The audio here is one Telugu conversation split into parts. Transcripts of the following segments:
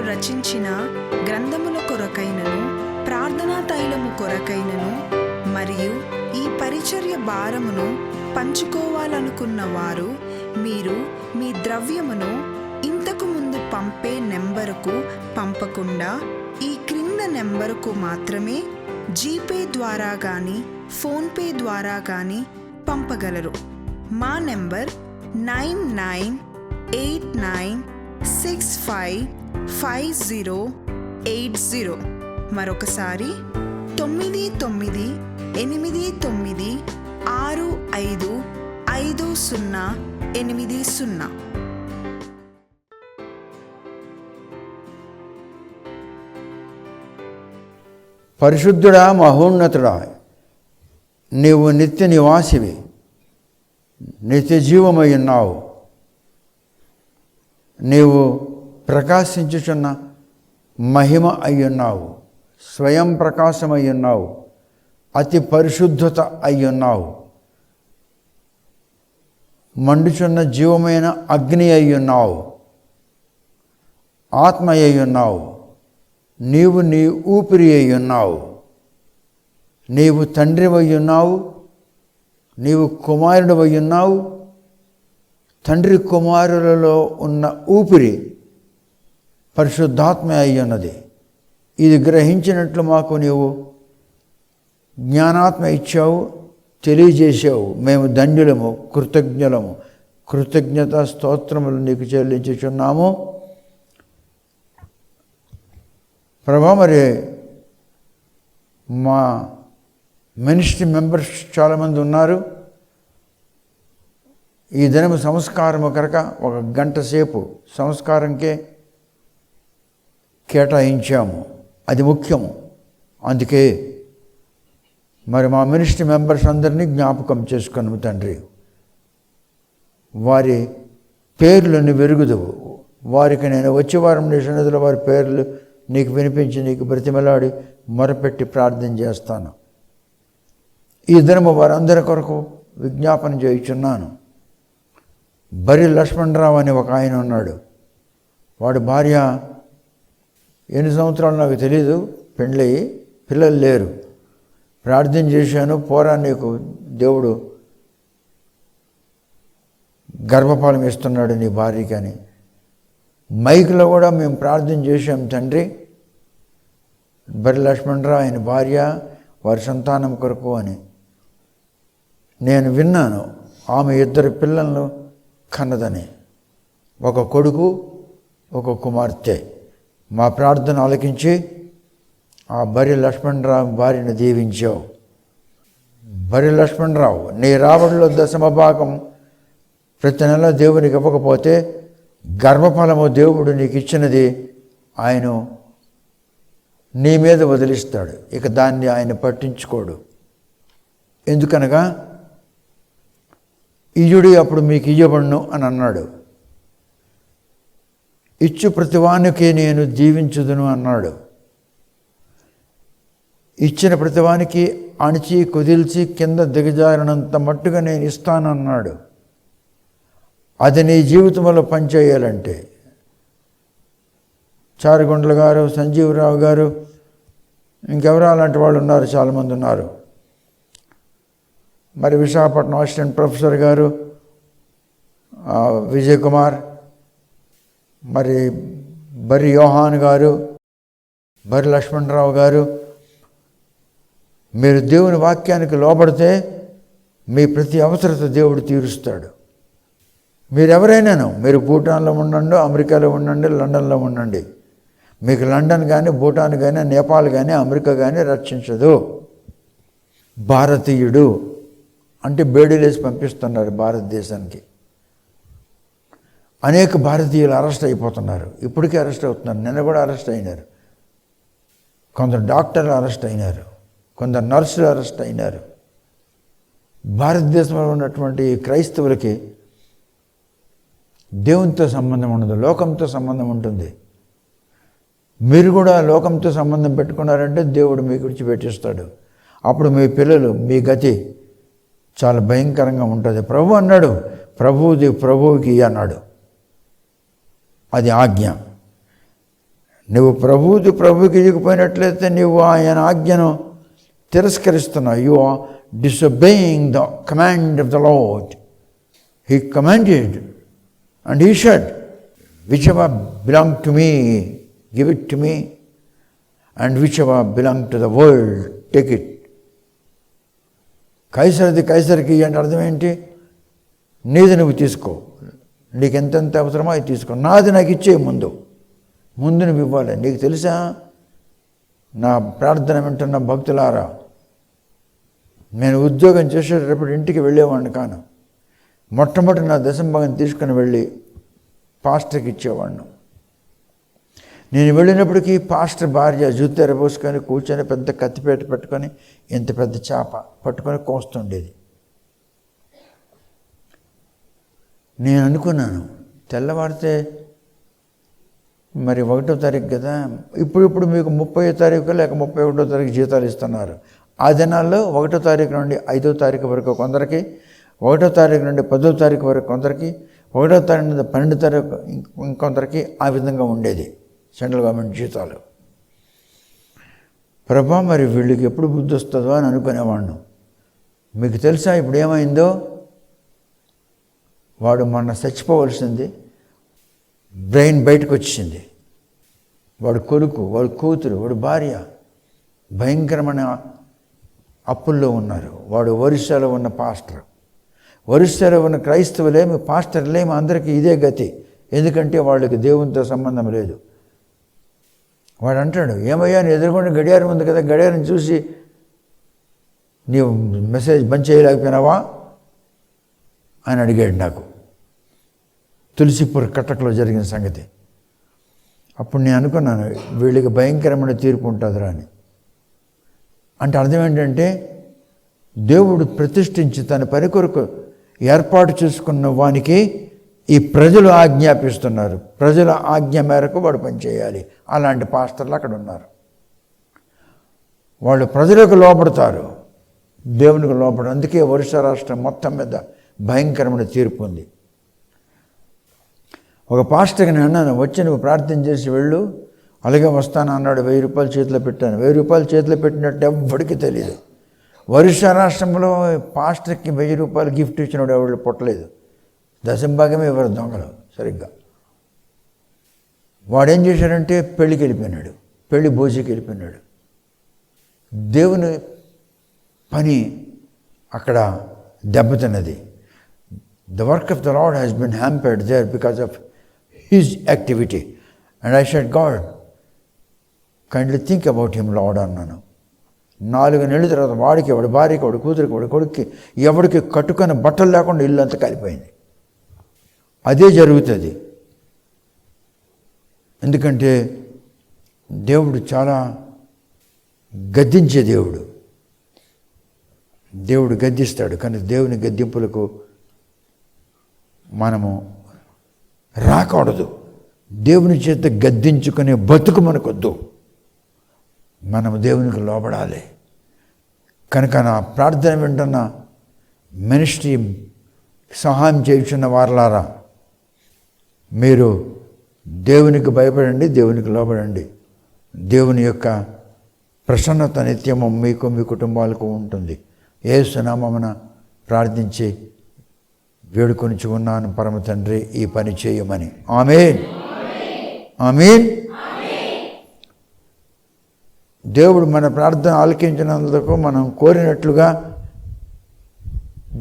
రచించిన గ్రంథముల కొరకైనను ప్రార్థనా తైలము కొరకైనను మరియు ఈ పరిచర్య భారమును పంచుకోవాలనుకున్న వారు మీరు మీ ద్రవ్యమును ఇంతకు ముందు పంపే నెంబరుకు పంపకుండా ఈ క్రింద నెంబరుకు మాత్రమే జీపే ద్వారా కానీ ఫోన్పే ద్వారా కానీ పంపగలరు. మా నెంబర్ 9989655080. మరొకసారి 9989655080. పరిశుద్ధుడా, మహోన్నతుడా, నీవు నిత్య నివాసివి, నిత్య జీవమై ఉన్నావు. నీవు ప్రకాశించుచున్న మహిమ అయ్యున్నావు, స్వయం ప్రకాశమై ఉన్నావు, అతి పరిశుద్ధత అయ్యున్నావు, మండుచున్న జీవమైన అగ్ని అయ్యున్నావు, ఆత్మ అయ్యున్నావు. నీవు నీ ఊపిరి అయ్యున్నావు. నీవు తండ్రివై ఉన్నావు, నీవు కుమారుడివై ఉన్నావు. తండ్రి కుమారులలో ఉన్న ఊపిరి పరిశుద్ధాత్మ అయి ఉన్నది. ఇది గ్రహించినట్లు మాకు నీవు జ్ఞానాత్మ ఇచ్చావు, తెలియజేశావు. మేము ధన్యులము, కృతజ్ఞులము, కృతజ్ఞత స్తోత్రములు నీకు చెల్లించుచున్నాము. ప్రభా, మరి మా మినిస్ట్రీ మెంబర్స్ చాలామంది ఉన్నారు. ఈ దినము సంస్కారము కనుక 1 గంట సేపు సంస్కారంకే కేటాయించాము. అది ముఖ్యము. అందుకే మరి మా మినిస్ట్రీ మెంబర్స్ అందరినీ జ్ఞాపకం చేసుకున్నాము తండ్రి. వారి పేర్లను వెరుగుదువు. వారికి నేను వచ్చే వారం నీ సన్నిధిలో వారి పేర్లు నీకు వినిపించి నీకు బ్రతిమలాడి మొరపెట్టి ప్రార్థన చేస్తాను. ఈ దినము వారందరి కొరకు విజ్ఞాపన చేయుచున్నాను. బరి లక్ష్మణరావు అని ఒక ఆయన ఉన్నాడు. వాడి భార్య ఎన్ని సంవత్సరాలు నాకు తెలీదు, పెళ్ళయి పిల్లలు లేరు. ప్రార్థన చేశాను, పోరా నీకు దేవుడు గర్భఫలం ఇస్తున్నాడు నీ భార్యకి అని. మైక్లో కూడా మేము ప్రార్థన చేశాం తండ్రి. బరి లక్ష్మణరావు ఆయన భార్య వారి సంతానం కొరకు అని నేను విన్నాను. ఆమె 2 పిల్లలను కన్నదని, ఒక కొడుకు ఒక కుమార్తె. మా ప్రార్థన ఆలకించి ఆ బరి లక్ష్మణరావు భార్యను దీవించావు. బరి లక్ష్మణరావు, నీ రాబడిలో 10వ భాగం ప్రతి నెల దేవునికి ఇవ్వకపోతే గర్భఫలము దేవుడు నీకు ఇచ్చినది ఆయన నీ మీద వదిలిస్తాడు. ఇక దాన్ని ఆయన పట్టించుకోడు. ఎందుకనగా ఇయ్యుడి అప్పుడు మీకు ఇయ్యబడును అని అన్నాడు. ఇచ్చు ప్రతివానికి నేను దీవించుదును అన్నాడు. ఇచ్చిన ప్రతివానికి అణిచి కుదిల్చి కింద దిగజారినంత మట్టుగా నేను ఇస్తానన్నాడు. అది నీ జీవితంలో పనిచేయాలంటే చారుగుండ్ల గారు, సంజీవరావు గారు, ఇంకెవరు అలాంటి వాళ్ళు ఉన్నారు, చాలామంది ఉన్నారు. మరి విశాఖపట్నం అసిస్టెంట్ ప్రొఫెసర్ గారు విజయ్ కుమార్, మరి బరి యోహాన్ గారు, బరి లక్ష్మణరావు గారు, మీరు దేవుని వాక్యానికి లోబడితే మీ ప్రతి అవసరత దేవుడు తీరుస్తాడు. మీరెవరైనాను, మీరు భూటాన్లో ఉండండి, అమెరికాలో ఉండండి, లండన్లో ఉండండి, మీకు లండన్ కానీ, భూటాన్ కానీ, నేపాల్ కానీ, అమెరికా కానీ రక్షించదు. భారతీయుడు అంటే బేడీలేసి పంపిస్తున్నారు భారతదేశానికి. అనేక భారతీయులు అరెస్ట్ అయిపోతున్నారు. ఇప్పటికే అరెస్ట్ అవుతున్నారు. నిన్న కూడా అరెస్ట్ అయినారు. కొందరు డాక్టర్లు అరెస్ట్ అయినారు, కొందరు నర్సులు అరెస్ట్ అయినారు. భారతదేశంలో ఉన్నటువంటి క్రైస్తవులకి దేవునితో సంబంధం ఉండదు, లోకంతో సంబంధం ఉంటుంది. మీరు కూడా లోకంతో సంబంధం పెట్టుకున్నారంటే దేవుడు మీకు విడిచిపెట్టిస్తాడు. అప్పుడు మీ పిల్లలు, మీ గతి చాలా భయంకరంగా ఉంటుంది. ప్రభు అన్నాడు, ప్రభువుది ప్రభువుకి అన్నాడు. అది ఆజ్ఞ. నువ్వు ప్రభువుకి ఇవ్వకపోయినట్లయితే నువ్వు ఆయన ఆజ్ఞను తిరస్కరిస్తున్నావు. You are disobeying the command of the lord. He commanded and he said whichever belong to me give it to me and whichever belong to the world take it. కైసరిది కైసరికి అంటే అర్థం ఏంటి? నీది నువ్వు తీసుకో, నీకు ఎంతెంత అవసరమో అది తీసుకో, నాది నాకు ఇచ్చే ముందు నువ్వు ఇవ్వాలి. నీకు తెలుసా, నా ప్రార్థన వింటున్న భక్తులారా, నేను ఉద్యోగం చేసేటప్పుడు ఇంటికి వెళ్ళేవాడిని కాను. మొట్టమొదటి నా దశంభాగం తీసుకుని వెళ్ళి పాస్టర్కి ఇచ్చేవాడిని. నేను వెళ్ళినప్పటికీ పాస్టర్ భార్య జుత్తెర పోసుకొని కూర్చొని పెద్ద కత్తిపేట పెట్టుకొని ఇంత పెద్ద చేప పట్టుకొని కోస్తుండేది. నేను అనుకున్నాను, తెల్లవారితే మరి 1వ తారీఖు కదా, ఇప్పుడు మీకు 30వ తారీఖు లేక 31వ తారీఖు జీతాలు ఇస్తున్నారు. ఆ దినాల్లో 1వ తారీఖు నుండి 5వ తారీఖు వరకు కొందరికి, 1వ తారీఖు నుండి 10వ తారీఖు వరకు కొందరికి, 1వ తారీఖు నుండి 12వ తారీఖు ఇంకొందరికి ఆ విధంగా ఉండేది సెంట్రల్ గవర్నమెంట్ జీతాలు. ప్రభా, మరి వీళ్ళకి ఎప్పుడు బుద్ధి వస్తుందో అని అనుకునేవాడిను. మీకు తెలుసా ఇప్పుడు ఏమైందో? వాడు మొన్న చచ్చిపోవలసింది, బ్రెయిన్ బయటకు వచ్చింది. వాడు కొడుకు, వాడు కూతురు, వాడు భార్య భయంకరమైన అప్పుల్లో ఉన్నారు. వాడు ఒరిస్సాలో ఉన్న పాస్టర్. ఒరిస్సాలో ఉన్న క్రైస్తవులేమి పాస్టర్లేమి అందరికీ ఇదే గతి. ఎందుకంటే వాళ్ళకి దేవునితో సంబంధం లేదు. వాడు అంటాడు, ఏమయ్యా నీ ఎదురుకుండా గడియారం ఉంది కదా, గడియారం చూసి నీవు మెసేజ్ బంద్ చేయలేకపోయినావా అని అడిగాడు నాకు. తులసిపూర్ కట్టకలో జరిగిన సంగతి. అప్పుడు నేను అనుకున్నాను, వీళ్ళకి భయంకరమైన తీర్పు ఉంటుందిరా అని. అంటే అర్థం ఏంటంటే, దేవుడు ప్రతిష్ఠించి తన పని కొరకు ఏర్పాటు చేసుకున్న వానికి ఈ ప్రజలు ఆజ్ఞాపిస్తున్నారు. ప్రజల ఆజ్ఞ మేరకు వాడు పనిచేయాలి. అలాంటి పాస్టర్లు అక్కడ ఉన్నారు. వాళ్ళు ప్రజలకు లోపడతారు, దేవునికి లోపడరు. అందుకే ఒరిస్సా రాష్ట్రం మొత్తం మీద భయంకరమైన తీర్పు ఉంది. ఒక పాస్టర్కి నేను అన్నాను, వచ్చి నువ్వు ప్రార్థన చేసి వెళ్ళు. అలాగే వస్తాను అన్నాడు. 1000 రూపాయలు చేతిలో పెట్టాను. 1000 రూపాయలు చేతిలో పెట్టినట్టు ఎవ్వడికి తెలియదు. ఒరిస్సా రాష్ట్రంలో పాస్టర్కి 1000 రూపాయలు గిఫ్ట్ ఇచ్చినాడు ఎవరు పుట్టలేదు. దశంభాగమే ఎవరు దొంగలు సరిగ్గా. వాడేం చేశాడంటే పెళ్ళికి వెళ్ళిపోయినాడు, పెళ్లి భోజీకి వెళ్ళిపోయినాడు. దేవుని పని అక్కడ దెబ్బతిన్నది. The work of the Lord has been hampered there because of his activity. And I said, God, kindly think about him, Lord అన్నాను. 4 నెలల తర్వాత వాడికి, వాడి భార్యకి, వాడి కూతురికి, వాడి కొడుక్కి ఎవరికి కట్టుకొని బట్టలు లేకుండా ఇల్లు అంతా కలిపోయింది. అదే జరుగుతుంది. ఎందుకంటే దేవుడు చాలా గద్దించే దేవుడు. దేవుడు గద్దిస్తాడు. కానీ దేవుని గద్దింపులకు మనము రాకూడదు. దేవుని చేత గద్దించుకునే బతుకు మనకొద్దు. మనము దేవునికి లోబడాలి. కనుక నా ప్రార్థన వింటున్న మినిస్ట్రీ సహాయం చేయుచున్న వారలారా, మీరు దేవునికి భయపడండి, దేవునికి లోబడండి. దేవుని యొక్క ప్రసన్నత నిత్యము మీకు, మీ కుటుంబాలకు ఉంటుంది. యేసు నామమున ప్రార్థించి వేడుకొనిచి ఉన్నాను పరమ తండ్రి, ఈ పని చేయమని. ఆమేన్, ఆమేన్. దేవుడు మన ప్రార్థన ఆలకించినందుకు మనం కోరినట్లుగా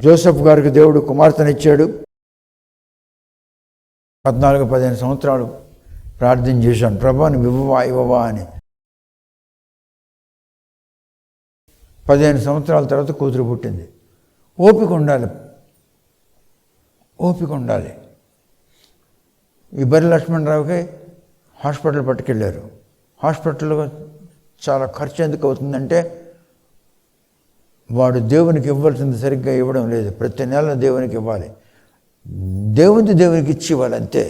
జోసెఫ్ గారికి దేవుడు కుమార్తెనిచ్చాడు. 14-15 సంవత్సరాలు ప్రార్థన చేశాను, ప్రభా నువ్వు ఇవ్వవా అని. 15 సంవత్సరాల తర్వాత కూతురు పుట్టింది. ఓపిక ఉండాలి, ఓపిక ఉండాలి. ఈ బరి లక్ష్మణరావుకి హాస్పిటల్ పట్టుకెళ్ళారు. హాస్పిటల్లో చాలా ఖర్చు ఎందుకు అవుతుందంటే, వాడు దేవునికి ఇవ్వాల్సింది సరిగ్గా ఇవ్వడం లేదు. ప్రతి నెల దేవునికి ఇవ్వాలి. దేవునికి ఇచ్చి ఇవ్వాలి అంతే.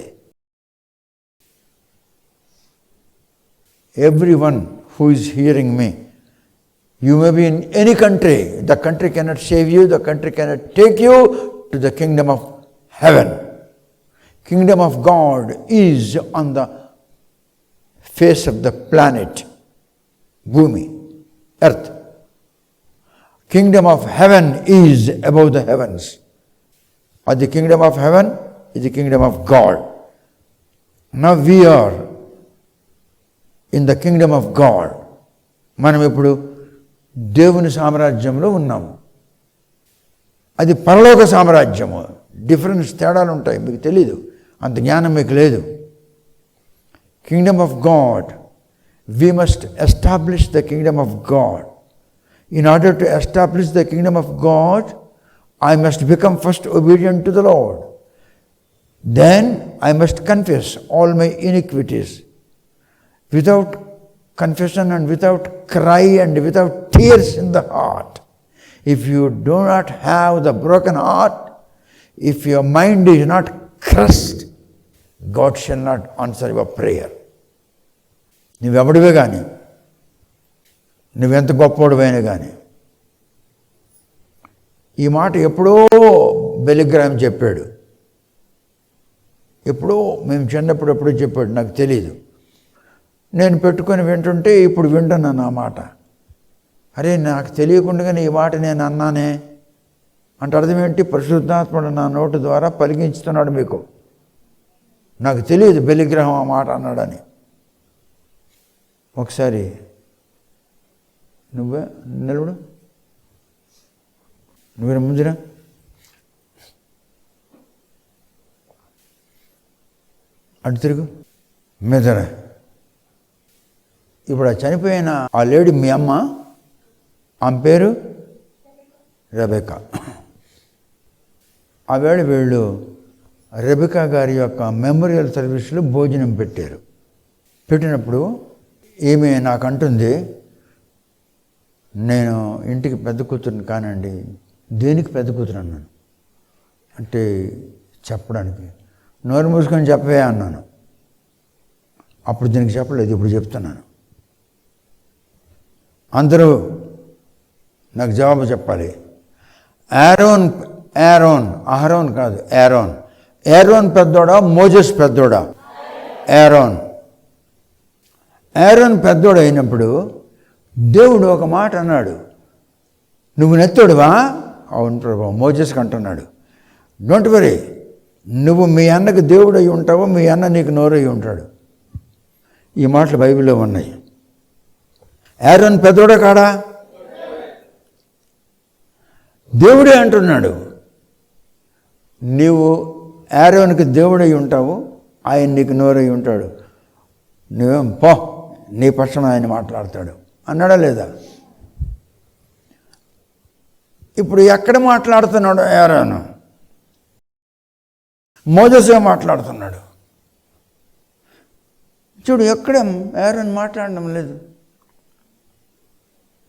Everyone who is hearing me, you may be in any country. The country cannot save you. The country cannot take you to the kingdom of heaven. Kingdom of God is on the face of the planet, Bhumi, earth. Kingdom of heaven is above the heavens. Or the kingdom of heaven is the kingdom of God. Now we are in the kingdom of God. మనం ఇప్పుడు దేవుని సామ్రాజ్యంలో ఉన్నాము. అది పరలోక సామ్రాజ్యము. డిఫరెన్స్ తేడాలు ఉంటాయి, మీకు తెలీదు, అంత జ్ఞానం మీకు లేదు. Kingdom of God, we must establish the Kingdom of God. In order to establish the kingdom of God, I must become first obedient to the Lord. Then I must confess all my iniquities. Without confession and without cry and without tears in the heart, if you do not have the broken heart, if your mind is not crushed, God shall not answer your prayer. నువ్వెవడివే కానీ, నువ్వెంత గొప్పోడివైనా కానీ, ఈ మాట ఎప్పుడో బెలిగ్రామ్ చెప్పాడు, ఎప్పుడో మేము చిన్నప్పుడు ఎప్పుడో చెప్పాడు, నాకు తెలీదు. నేను పెట్టుకొని వింటుంటే ఇప్పుడు వింటున్నాను ఆ మాట. అరే, నాకు తెలియకుండానే ఈ మాట నేను అన్నానే అంటే అర్థం ఏంటి? పరిశుద్ధాత్ముడు నా నోటి ద్వారా పలికించుతున్నాడు మీకు. నాకు తెలియదు బెలిగ్రహం ఆ మాట అన్నాడని. ఒకసారి నువ్వే నిలబడు, నువ్వే ముందురా. అటు తిరుగు, మెదరా. ఇప్పుడు ఆ చనిపోయిన ఆ లేడీ మీ అమ్మ, ఆమె పేరు రెబెకా. ఆవేళ వీళ్ళు రెబెకా గారి యొక్క మెమోరియల్ సర్వీస్లో భోజనం పెట్టారు. పెట్టినప్పుడు ఈమె నాకు అంటుంది, నేను ఇంటికి పెద్ద కూతురుని కానండి. దేనికి పెద్ద కూతురు అన్నాను అంటే చెప్పడానికి. నోరు మూసుకొని చెప్పవే అన్నాను. అప్పుడు దీనికి చెప్పలేదు, ఇప్పుడు చెప్తున్నాను. అందరూ నాకు జవాబు చెప్పాలి. అహరోన్ కాదు, ఏరోన్ పెద్దోడా, మోజెస్ పెద్దోడా? ఏరోన్ పెద్దోడు అయినప్పుడు దేవుడు ఒక మాట అన్నాడు, నువ్వు నెత్తోడువా? అవును ప్రభు, మోజెస్కి అంటున్నాడు, డోంట్ వరీ, నువ్వు మీ అన్నకు దేవుడు అయి ఉంటావు, మీ అన్న నీకు నోరు అయి ఉంటాడు. ఈ మాటలు బైబిల్లో ఉన్నాయి. ఏరోన్ పెద్దోడా కాడా? దేవుడే అంటున్నాడు, నీవు ఏరోన్కి దేవుడై ఉంటావు, ఆయన నీకు నోరై ఉంటాడు. నువ్వేం పో, నీ పక్షం ఆయన మాట్లాడతాడు అన్నాడా లేదా? ఇప్పుడు ఎక్కడ మాట్లాడుతున్నాడు ఏరోను? మోజెసే మాట్లాడుతున్నాడు. చూడు, ఎక్కడ ఏరోన్ మాట్లాడడం లేదు,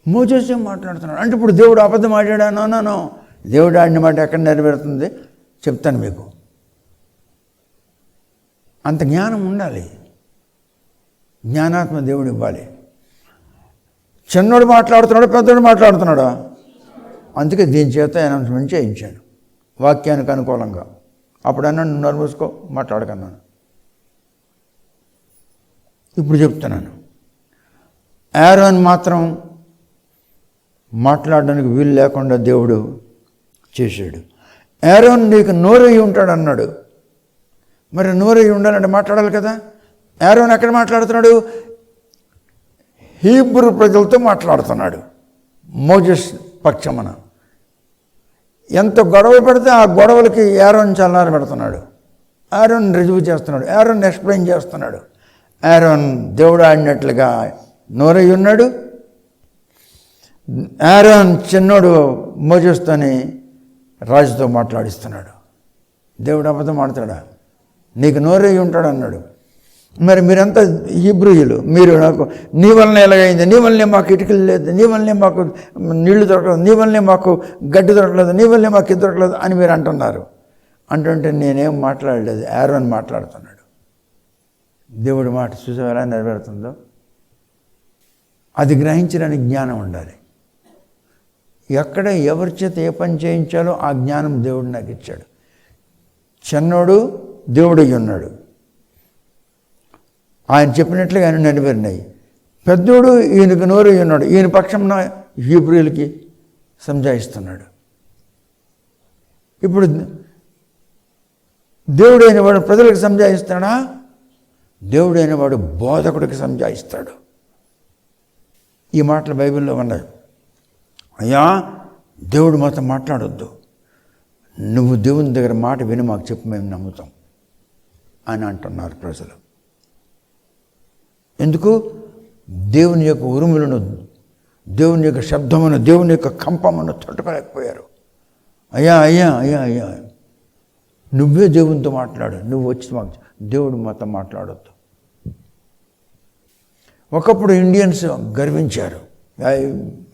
మోజెసే మాట్లాడుతున్నాడు. అంటే ఇప్పుడు దేవుడు అబద్ధం ఆడాడా? నో, దేవుడు ఆడిన మాట ఎక్కడ నెరవేరుతుంది చెప్తాను మీకు. అంత జ్ఞానం ఉండాలి, జ్ఞానాత్మ దేవుడు ఇవ్వాలి. చిన్నోడు మాట్లాడుతున్నాడు, పెద్దోడు మాట్లాడుతున్నాడా? అందుకే దీని చేత అనౌన్స్మెంట్ చేయించాను వాక్యానికి అనుకూలంగా. అప్పుడు అన్నాను, నోరు మూసుకో, మాట్లాడకన్నాను. ఇప్పుడు చెప్తున్నాను, ఏరోన్ మాత్రం మాట్లాడడానికి వీలు లేకుండా దేవుడు చేశాడు. ఏరోన్ నీకు నోరయ్యి ఉంటాడు అన్నాడు. మరి నోరయ్యి ఉండాలంటే మాట్లాడాలి కదా. ఏరోన్ ఎక్కడ మాట్లాడుతున్నాడు? హీబ్రూ ప్రజలతో మాట్లాడుతున్నాడు, మోజెస్ పక్షమన. ఎంత గొడవ పెడితే ఆ గొడవలకి ఏరోన్ చల్లారి పెడుతున్నాడు, ఏరోన్ రుజువు చేస్తున్నాడు, ఏరోన్ ఎక్స్ప్లెయిన్ చేస్తున్నాడు. ఏరోన్ దేవుడు ఆడినట్లుగా నోరయ్యి ఉన్నాడు. ఏరోన్ చిన్నోడు మోజెస్తోని రాజుతో మాట్లాడిస్తున్నాడు. దేవుడు అబద్ధం ఆడతాడా? నీకు నోరయ్యి ఉంటాడు అన్నాడు. మరి మీరంతా హీబ్రూయులు, మీరు నాకు నీ వల్లనే ఎలాగైంది, నీ వల్లనే మాకు ఇటుకలు లేదు, నీ వల్లనే మాకు నీళ్లు దొరకలేదు, నీ వల్లనే మాకు గడ్డి దొరకలేదు, నీ వల్లనే మాకు ఇది దొరకలేదు అని మీరు అంటున్నారు. అంటుంటే నేనేం మాట్లాడలేదు, ఏరోన్ మాట్లాడుతున్నాడు. దేవుడి మాట చూసావు ఎలా నెరవేరుతుందో? అది గ్రహించడానికి జ్ఞానం ఉండాలి. ఎక్కడ ఎవరి చేత ఏ పని చేయించాలో ఆ జ్ఞానం దేవుడు నాకు ఇచ్చాడు. చిన్నోడు దేవుడై ఉన్నాడు, ఆయన చెప్పినట్లుగా ఆయన నెరవేరినాయి. పెద్దోడు ఈయనకు నోరు ఉన్నాడు, ఈయన పక్షంన హీబ్రీయులకి సంజాయిస్తున్నాడు. ఇప్పుడు దేవుడైన వాడు ప్రజలకు సంజాయిస్తాడా? దేవుడైన వాడు బోధకుడికి సంజాయిస్తాడు. ఈ మాటలు బైబిల్లో ఉన్నాయి. అయ్యా, దేవుడు మాతో మాట్లాడొద్దు, నువ్వు దేవుని దగ్గర మాట విని మాకు చెప్పు, మేము నమ్ముతాం అని అంటున్నారు ప్రజలు. ఎందుకు? దేవుని యొక్క ఉరుములను, దేవుని యొక్క శబ్దమును, దేవుని యొక్క కంపమును తట్టుకోలేకపోయారు. అయ్యా అయ్యా అయ్యా అయ్యా, నువ్వే దేవునితో మాట్లాడు, నువ్వు వచ్చి మాకు, దేవుడు మాతో మాట్లాడొద్దు. ఒకప్పుడు ఇండియన్స్ గర్వించారు,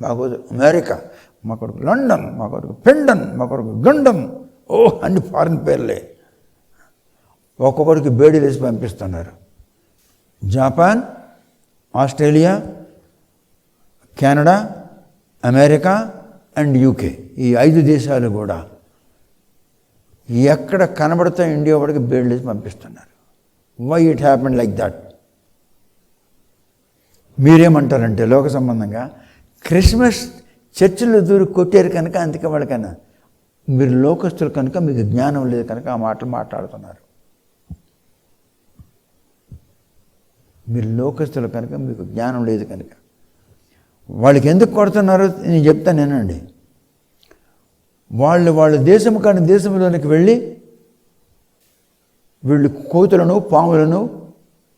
మా కొడుకు అమెరికా, మా కొడుకు లండన్, మా కొడుకు పెండన్, మా కొడుకు గండన్, అన్ని ఫారిన్ పేర్లే. ఒక్కొక్కడికి బేడీలు వేసి పంపిస్తున్నారు. Japan, Australia, Canada, America and UK, ఈ 5 దేశాలు కూడా ఎక్కడ కనబడితే ఇండియా వాడికి బేడీలు వేసి పంపిస్తున్నారు. Why it happened like that? మీరేమంటారంటే లోక సంబంధంగా క్రిస్మస్ చర్చిలో దూరి కొట్టారు కనుక అందుకే వాళ్ళకన్నా, మీరు లోకస్తులు కనుక మీకు జ్ఞానం లేదు కనుక ఆ మాటలు మాట్లాడుతున్నారు. మీరు లోకస్తులు కనుక మీకు జ్ఞానం లేదు కనుక. వాళ్ళకి ఎందుకు కొడుతున్నారో నేను చెప్తాను నేనండి. వాళ్ళ దేశం కానీ దేశంలోనికి వెళ్ళి వీళ్ళు కోతులను, పాములను,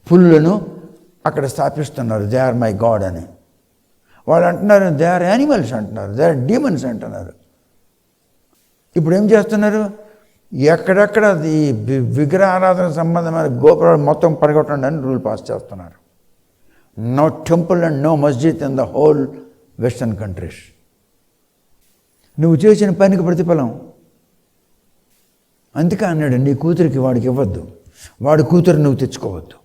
పులులను అక్కడ స్థాపిస్తున్నారు. దే ఆర్ మై గాడ్ అని. వాళ్ళు అంటున్నారు దే ఆర్ యానిమల్స్ అంటున్నారు, దే ఆర్ డీమన్స్ అంటున్నారు. ఇప్పుడు ఏం చేస్తున్నారు? ఎక్కడెక్కడ ఈ విగ్రహారాధన సంబంధమైన గోపురాలు మొత్తం పడగొట్టండి అని రూల్ పాస్ చేస్తున్నారు. No temple and no masjid in the whole western countries. నువ్వు చేసిన పనికి ప్రతిఫలం. అందుకే అన్నాడు, నీ కూతురికి వాడికి ఇవ్వద్దు, వాడి కూతురు నువ్వు తెచ్చుకోవద్దు.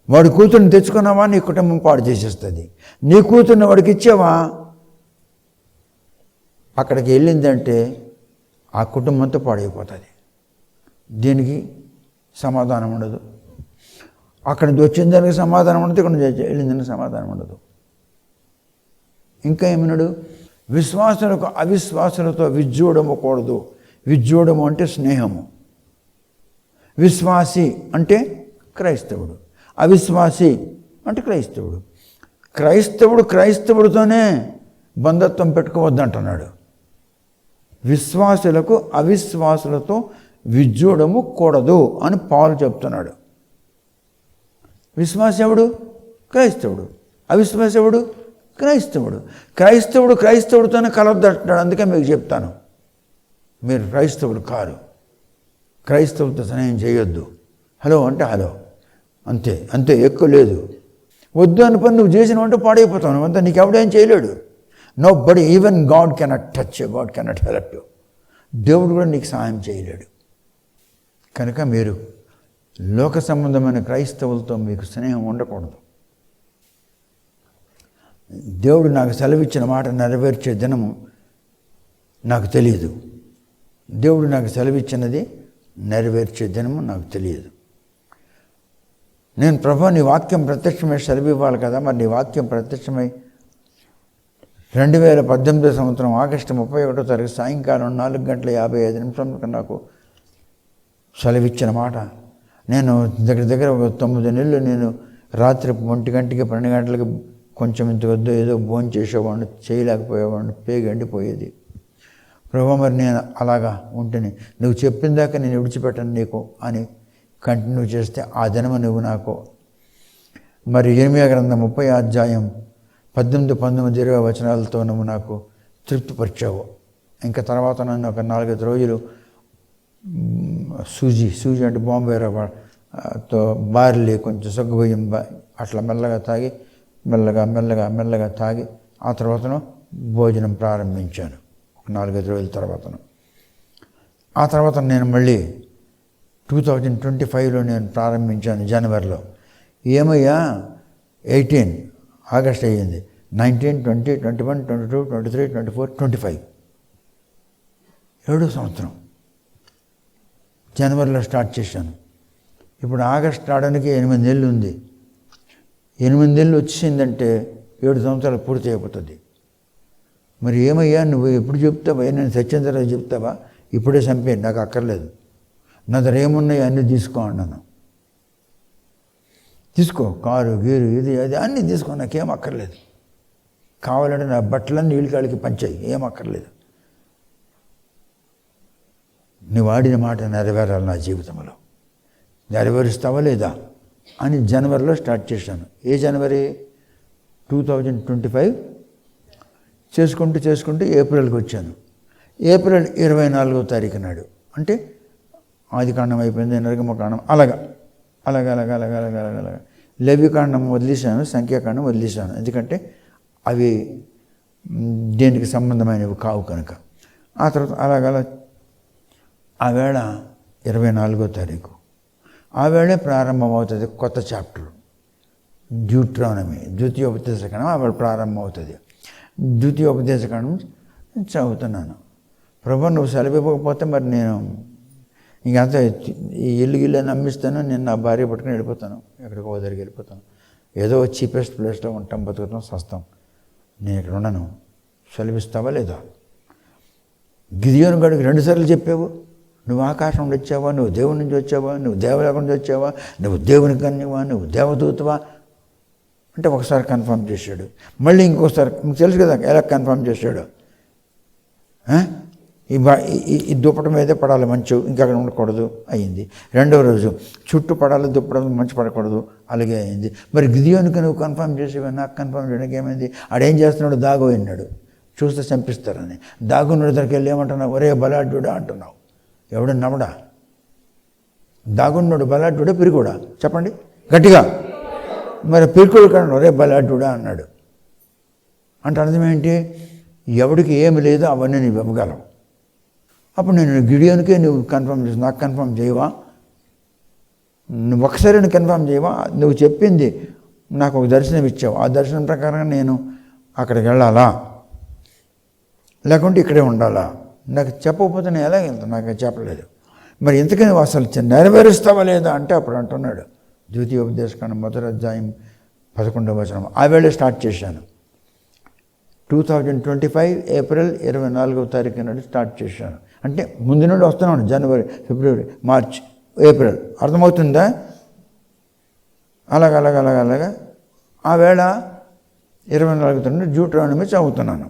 వాడి కూతురుని తెచ్చుకున్నావా నీ కుటుంబం పాడు చేసేస్తుంది. నీ కూతుర్ని వాడికి ఇచ్చావా, అక్కడికి వెళ్ళిందంటే ఆ కుటుంబంతో పాడైపోతుంది. దీనికి సమాధానం ఉండదు. అక్కడి నుంచి వచ్చిన దానికి సమాధానం ఉండదు, ఇక్కడ నుంచి వెళ్ళిన దానికి సమాధానం ఉండదు. ఇంకా ఏమన్నాడు? విశ్వాసులకు అవిశ్వాసులతో విజ్జోడము కూడదు. విజ్జోడము అంటే స్నేహము. విశ్వాసి అంటే క్రైస్తవుడు, అవిశ్వాసి అంటే క్రైస్తవుడు. క్రైస్తవుడితోనే బంధత్వం పెట్టుకోవద్దు అంటున్నాడు. విశ్వాసులకు అవిశ్వాసులతో విజ్జోడము కూడదు అని పౌలు చెప్తున్నాడు. విశ్వాసి ఎవడు? క్రైస్తవుడు. అవిశ్వాసి ఎవడు? క్రైస్తవుడు. క్రైస్తవుడితోనే కలవద్దు అంటున్నాడు. అందుకే మీకు చెప్తాను, మీరు క్రైస్తవుడు కారు, క్రైస్తవులతో స్నేహం చేయొద్దు. హలో అంటే హలో, అంతే అంతే, ఎక్కువ లేదు. వద్దు అని పని నువ్వు చేసిన వంట పాడైపోతావు. అంతా నీకు ఎవడేం చేయలేడు. Nobody, even God cannot touch you, God cannot help you. దేవుడు కూడా నీకు సహాయం చేయలేడు. కనుక మీరు లోక సంబంధమైన క్రైస్తవులతో మీకు స్నేహం ఉండకూడదు. దేవుడు నాకు సెలవిచ్చిన మాట నెరవేర్చే దినము నాకు తెలియదు. దేవుడు నాకు సెలవిచ్చినది నెరవేర్చే దినము నాకు తెలియదు. నేను ప్రభు నీ వాక్యం ప్రత్యక్షమై సెలవు ఇవ్వాలి కదా, మరి నీ వాక్యం ప్రత్యక్షమై 2018 సంవత్సరం ఆగస్టు 31వ తారీఖు సాయంకాలం 4:55 నాకు సెలవిచ్చిన మాట. నేను దగ్గర 9 నెలలు నేను రాత్రి 1 గంటకి 12 గంటలకి కొంచెం ఇంత వద్దు ఏదో భోజనం చేసేవాడిని, చేయలేకపోయేవాడిని, పేగండిపోయేది. ప్రభు మరి నేను అలాగా ఉంటేనే నువ్వు చెప్పిన దాకా నేను విడిచిపెట్టను నీకు అని కంటిన్యూ చేస్తే ఆ దినము నువ్వు నాకు మరి ఇర్మియా గ్రంథం 30వ అధ్యాయం 18, 19, 20 వచనాలతో నువ్వు నాకు తృప్తిపరిచావు. ఇంకా తర్వాత నన్ను ఒక 4-5 రోజులు సూజీ అంటే బాంబే రవ్వతో బార్లీ కొంచెం సగ్గుబియ్యం అట్లా మెల్లగా తాగి మెల్లగా తాగి ఆ తర్వాతను భోజనం ప్రారంభించాను. ఒక 4-5 రోజుల తర్వాతను. ఆ తర్వాత నేను మళ్ళీ 2025లో నేను ప్రారంభించాను జనవరిలో. ఏమయ్యా 18 ఆగస్ట్ అయ్యింది, 19, 20, 21, 22, 23, 24, 25 7వ సంవత్సరం జనవరిలో స్టార్ట్ చేశాను. ఇప్పుడు ఆగస్ట్ రావడానికి 8 నెలలు ఉంది. 8 నెలలు వచ్చిందంటే 7 సంవత్సరాలు పూర్తి అయిపోతుంది. మరి ఏమయ్యా నువ్వు ఎప్పుడు చెప్తావా? నేను సత్యం తర్వాత చెప్తావా? ఇప్పుడే చంపేయండి, నాకు అక్కర్లేదు, నా దగ్గర ఏమున్నాయి అన్నీ తీసుకో అన్నాను. తీసుకో, కారు గీరు ఇది అది అన్నీ తీసుకో, నాకేం అక్కర్లేదు. కావాలంటే నా బట్టలన్నీ నీళ్ళు కాళ్ళకి పంచాయి, ఏం అక్కర్లేదు. నువ్వు ఆడిన మాట నెరవేరాలి నా జీవితంలో, నెరవేరుస్తావా లేదా అని జనవరిలో స్టార్ట్ చేశాను. ఏ జనవరి? 2025 చేసుకుంటూ ఏప్రిల్కి వచ్చాను. ఏప్రిల్ 24వ తారీఖు నాడు, అంటే ఆదికాండం అయిపోయింది, నిర్గమకాండం అలాగా లేవికాండం వదిలేశాను, సంఖ్యాకాండం వదిలేశాను. ఎందుకంటే అవి దేనికి సంబంధమైనవి కావు కనుక. ఆ తర్వాత అలాగలా ఆ వేళ 24వ తారీఖు ఆ వేళే ప్రారంభమవుతుంది కొత్త చాప్టర్, డ్యూట్రానమీ, ద్వితీయోపదేశకాండం. ఆ వేళ ప్రారంభమవుతుంది. ద్వితీయోపదేశకాండం చదువుతున్నాను. ప్రభు నువ్వు సెలవు ఇవ్వకపోతే మరి నేను ఇంకంతా ఈ ఇల్లు నమ్మిస్తాను, నేను నా భార్య పట్టుకుని వెళ్ళిపోతాను, ఎక్కడికో దగ్గరికి వెళ్ళిపోతాను, ఏదో చీపెస్ట్ ప్లేస్లో ఉంటాం, బతుకుతాం, సస్తాం, నేను ఇక్కడ ఉండను, సెలవిస్తావా లేదా? గిదియోను గడికి 2 సార్లు చెప్పావు, నువ్వు ఆకాశం నుండి వచ్చావా, నువ్వు దేవుని నుంచి వచ్చావా, నువ్వు దేవలోకం నుంచి వచ్చావా, నువ్వు దేవుని కన్యవా, నువ్వు దేవదూతవా అంటే ఒకసారి కన్ఫర్మ్ చేశాడు. మళ్ళీ ఇంకోసారి మీకు తెలుసు కదా ఎలా కన్ఫర్మ్ చేశాడు. ఈ దుప్పటి మీదే పడాలి మంచు, ఇంకా అక్కడ ఉండకూడదు అయింది. 2వ రోజు చుట్టూ పడాలి, దుప్పటి మంచు పడకూడదు, అలాగే అయింది. మరి గిదియోనికి నువ్వు కన్ఫర్మ్ చేసేవా, నాకు కన్ఫర్మ్ చేయడానికి ఏమైంది? ఆడేం చేస్తున్నాడు? దాగోయినాడు, చూస్తే చంపిస్తారని. దాగున్నాడు దగ్గరికి వెళ్ళి ఏమంటున్నావు? ఒరే బలాఢ్యుడా అంటున్నావు. ఎవడు నమ్మడా? దాగున్నాడు బలాఢ్యుడా పిరికుడా? చెప్పండి గట్టిగా. మరి పిరికుడు కాదు, ఒరే బలాఢ్యుడా అన్నాడు. అంటే అర్థం ఏంటి? ఎవడికి ఏమి లేదో అవన్నీ నీవు ఇవ్వగలవు. అప్పుడు నేను గిడియోనికే నువ్వు కన్ఫర్మ్ చేసి నాకు కన్ఫర్మ్ చేయవా? నువ్వు ఒకసారి నువ్వు కన్ఫర్మ్ చేయవా? నువ్వు చెప్పింది నాకు ఒక దర్శనం ఇచ్చావు, ఆ దర్శనం ప్రకారంగా నేను అక్కడికి వెళ్ళాలా లేకుంటే ఇక్కడే ఉండాలా? నాకు చెప్పకపోతే నేను ఎలా వెళ్తాను? నాకు చెప్పలేదు. మరి ఇంతకని అసలు నెరవేరుస్తావా లేదా అంటే అప్పుడు అంటున్నాడు, ద్వితీయోపదేశకాండం 1వ అధ్యాయం 11వ వచనం. ఆ వేళ స్టార్ట్ చేశాను. 2025 ఏప్రిల్ 24వ తారీఖు నాడు స్టార్ట్ చేశాను. అంటే ముందు నుండి వస్తున్నాను, జనవరి, ఫిబ్రవరి, మార్చ్, ఏప్రిల్. అర్థమవుతుందా? అలాగా ఆ వేళ 24వ తారీఖు డ్యూట్రానమీ చదువుతున్నాను,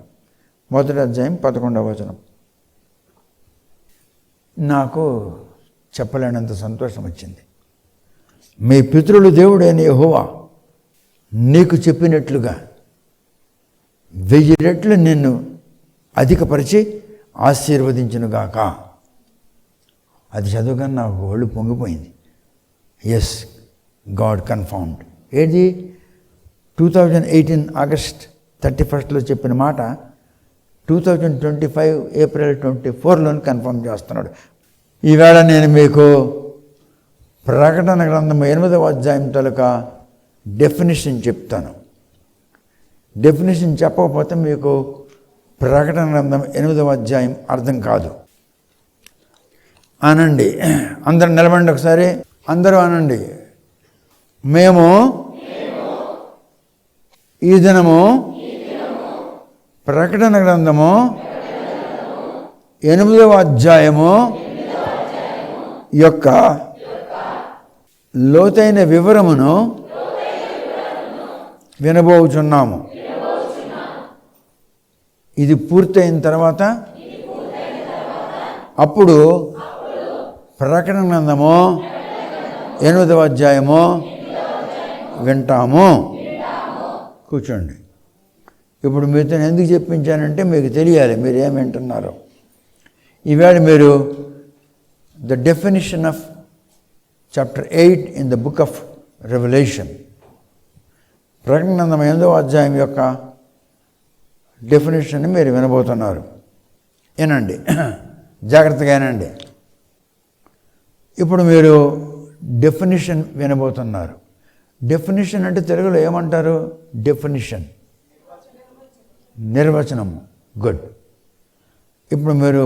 1వ అధ్యాయం 11వ వచనం. నాకు చెప్పలేనంత సంతోషం వచ్చింది. మీ పితరులు దేవుడైన యెహోవా నీకు చెప్పినట్లుగా 1000 రెట్లు నిన్ను అధికపరిచి ఆశీర్వదించునుగాక. అది చదువుగా నాకు ఒళ్ళు పొంగిపోయింది. Yes, God confirmed. ఏది 2018 ఆగస్ట్ 31 చెప్పిన మాట 2025 ఏప్రిల్ 24 కన్ఫర్మ్ చేస్తున్నాడు. ఈవేళ నేను మీకు ప్రకటన గ్రంథం 8వ అధ్యాయం తాలూకా డెఫినిషన్ చెప్తాను. డెఫినిషన్ చెప్పకపోతే మీకు ప్రకటన గ్రంథం 8వ అధ్యాయం అర్థం కాదు. అనండి, అందరూ నిలబండి ఒకసారి, అందరూ అనండి. మేము ఈ దినము ప్రకటన గ్రంథము 8వ అధ్యాయము యొక్క లోతైన వివరమును వినబోచున్నాము. ఇది పూర్తయిన తర్వాత అప్పుడు ప్రకటన గ్రంథము 8వ అధ్యాయము వింటాము. కూర్చోండి. ఇప్పుడు మీతో ఎందుకు చెప్పించానంటే మీకు తెలియాలి మీరు ఏం వింటున్నారో. ఈవేళ మీరు the definition of chapter 8 in the book of revolution, ప్రకటన గ్రంథం 8వ అధ్యాయం యొక్క డెఫినేషన్ మీరు వినబోతున్నారు. వినండి, జాగ్రత్తగా వినండి. ఇప్పుడు మీరు డెఫినిషన్ వినబోతున్నారు. డెఫినిషన్ అంటే తెలుగులో ఏమంటారు? డెఫినిషన్, నిర్వచనము. గుడ్. ఇప్పుడు మీరు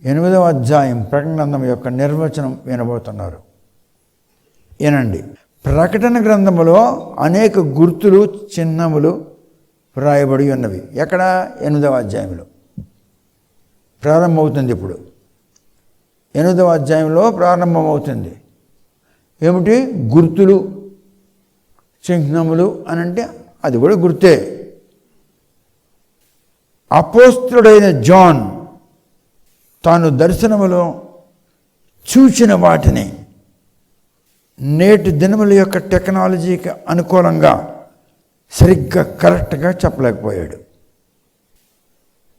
8వ అధ్యాయం ప్రకటన గ్రంథం యొక్క నిర్వచనం వినబోతున్నారు. వినండి, ప్రకటన గ్రంథములో అనేక గుర్తులు చిహ్నములు వ్రాయబడి ఉన్నవి. ఎక్కడ? 8వ అధ్యాయంలో ప్రారంభమవుతుంది. ఇప్పుడు 8వ అధ్యాయంలో ప్రారంభమవుతుంది. ఏమిటి? గుర్తులు చిహ్నములు అని అంటే అది కూడా గుర్తే. అపోస్తలుడైన జాన్ తాను దర్శనములో చూచిన వాటిని నేటి దినముల యొక్క టెక్నాలజీకి అనుకూలంగా సరిగ్గా కరెక్ట్గా చెప్పలేకపోయాడు.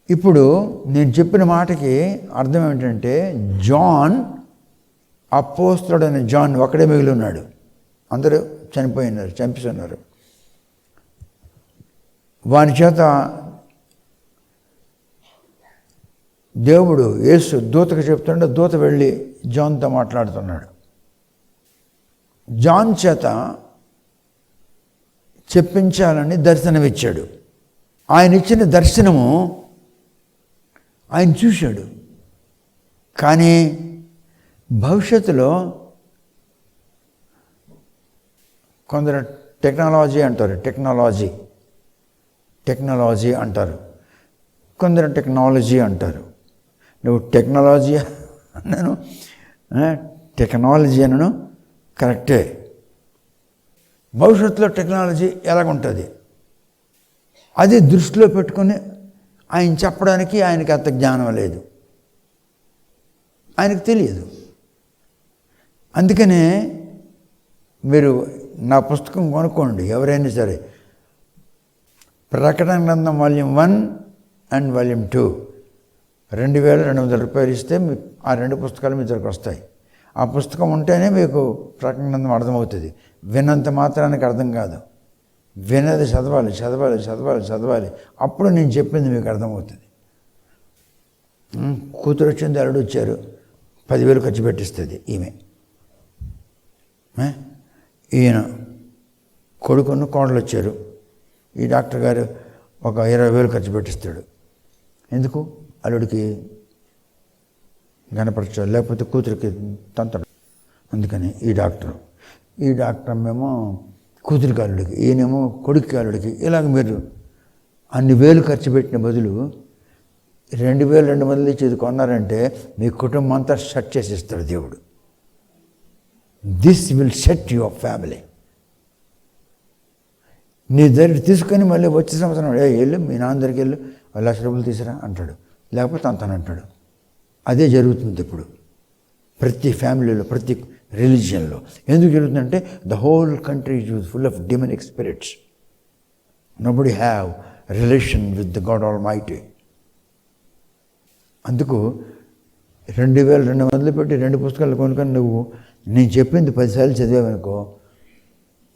ఇప్పుడు నేను చెప్పిన మాటకి అర్థం ఏమిటంటే, జాన్, అపోస్తలుడైన జాన్ ఒకడే మిగిలి ఉన్నాడు. అందరూ చనిపోయినారు, చంపిస్తున్నారు. వాని చేత దేవుడు యేసు దూతకు చెప్తుంటే దూత వెళ్ళి జాన్తో మాట్లాడుతున్నాడు. జాన్ చేత చెప్పించాలని దర్శనమిచ్చాడు. ఆయన ఇచ్చిన దర్శనము ఆయన చూశాడు. కానీ భవిష్యత్తులో కొందరు టెక్నాలజీ అంటారు, కొందరు టెక్నాలజీ అంటారు. నువ్వు టెక్నాలజీ అనను కరెక్టే. భవిష్యత్తులో టెక్నాలజీ ఎలాగుంటుంది అది దృష్టిలో పెట్టుకొని ఆయన చెప్పడానికి ఆయనకి అంత జ్ఞానం లేదు, ఆయనకు తెలియదు. అందుకనే మీరు నా పుస్తకం కొనుక్కోండి, ఎవరైనా సరే. ప్రకటన గ్రంథం వాల్యూమ్ 1 అండ్ వాల్యూమ్ 2 $2,200 ఇస్తే ఆ 2 పుస్తకాలు మీ దగ్గరకు వస్తాయి. ఆ పుస్తకం ఉంటేనే మీకు ప్రకటన గ్రంథం అర్థమవుతుంది. విన్నంత మాత్రానికి అర్థం కాదు, వినది చదవాలి. అప్పుడు నేను చెప్పింది మీకు అర్థమవుతుంది. కూతురు వచ్చింది, అల్లుడు వచ్చారు, 10,000 ఖర్చు పెట్టిస్తుంది ఈమె. ఈయన కొడుకును కోడలు వచ్చారు, ఈ డాక్టర్ గారు ఒక 20,000 ఖర్చు పెట్టిస్తాడు. ఎందుకు? అల్లుడికి గణపరచాలి, లేకపోతే కూతురికి తంతడు. అందుకని ఈ డాక్టర్ ఏమో కూతురికి అల్లుడికి, ఈయనేమో కొడుక్కి అల్లుడికి. ఇలాగ మీరు అన్ని వేలు ఖర్చు పెట్టిన బదులు 2,200 ఇచ్చేది కొన్నారంటే మీ కుటుంబం అంతా సెట్ చేసి ఇస్తాడు దేవుడు. This will set your family. నీ దగ్గర తీసుకొని మళ్ళీ వచ్చే సంవత్సరం వెళ్ళు మీ నాన్న దగ్గరికి వెళ్ళు, ₹1,00,000 తీసురా అంటాడు, లేకపోతే అంటాడు. అదే జరుగుతుంది ఇప్పుడు ప్రతి ఫ్యామిలీలో, ప్రతి రిలీజియన్లో. ఎందుకు జరుగుతుందంటే the whole country is full of demonic spirits. Nobody have relation with the God almighty. అందుకు 2,200 పెట్టి 2 పుస్తకాలు కొనుక్కొని నువ్వు నేను చెప్పింది 10 సార్లు చదివావనుకో,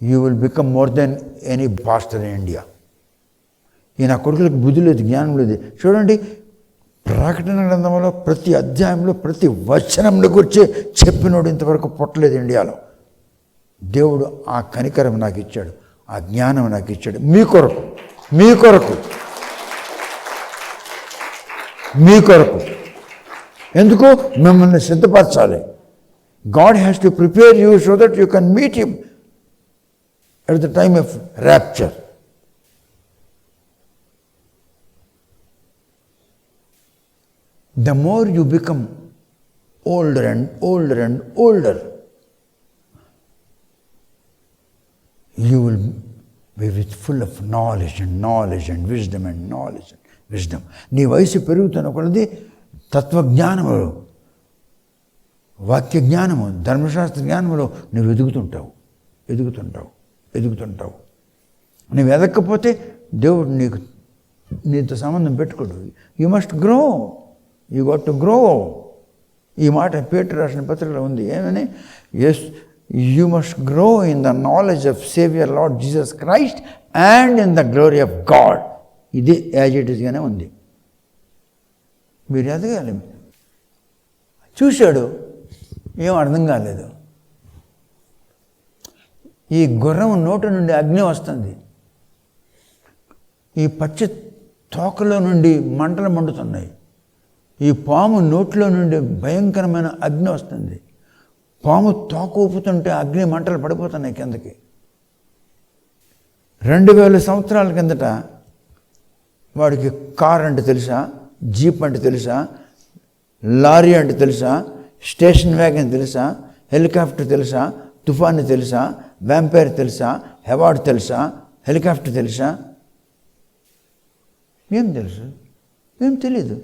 you will become more then any pastor in India. ఈ నా కొడుకులకు బుద్ధి లేదు, జ్ఞానం లేదు. చూడండి, ప్రకటన గ్రంథంలో ప్రతి అధ్యాయంలో ప్రతి వచనంలో గురించి చెప్పినోడు ఇంతవరకు పుట్టలేదు ఇండియాలో. దేవుడు ఆ కనికరం నాకు ఇచ్చాడు, ఆ జ్ఞానం నాకు ఇచ్చాడు, మీ కొరకు. ఎందుకు? మిమ్మల్ని సిద్ధపరచాలి. God has to prepare you so that you can meet him at the time of rapture. The more you become older and older, you will be full of knowledge and wisdom. నీ వయసు పెరుగుతున్న కొలది తత్వజ్ఞానము, వాక్య జ్ఞానము, ధర్మశాస్త్ర జ్ఞానములో నువ్వు ఎదుగుతుంటావు. నువ్వు ఎదగకపోతే దేవుడు నీతో సంబంధం పెట్టుకోడు. You must grow, you got to grow. ఈ మాట పేతురు రాసిన పత్రికలో ఉంది. ఏమని? Yes, you must grow in the knowledge of saviour lord Jesus Christ and in the glory of God. ఇది యాజ్ ఇట్ ఈస్గానే ఉంది. మీరు ఎదగాలి. చూశాడు, ఏం అర్థం కాలేదు. ఈ గుర్రం నోటి నుండి అగ్ని వస్తుంది, ఈ పచ్చి తోకలో నుండి మంటలు మండుతున్నాయి, ఈ పాము నోట్లో నుండి భయంకరమైన అగ్ని వస్తుంది, పాము తోక ఊపుతుంటే అగ్ని మంటలు పడిపోతున్నాయి కిందకి. 2000 సంవత్సరాల కిందట వాడికి కార్ అంటే తెలుసా, జీప్ అంటే తెలుసా, లారీ అంటే తెలుసా, స్టేషన్ వ్యాగన్ తెలుసా, హెలికాప్టర్ తెలుసా, తుఫాను తెలుసా, వ్యాంపైర్ తెలుసా, హెవార్డ్ తెలుసా, హెలికాప్టర్ తెలుసా? ఏం తెలుసు? ఏం తెలీదు.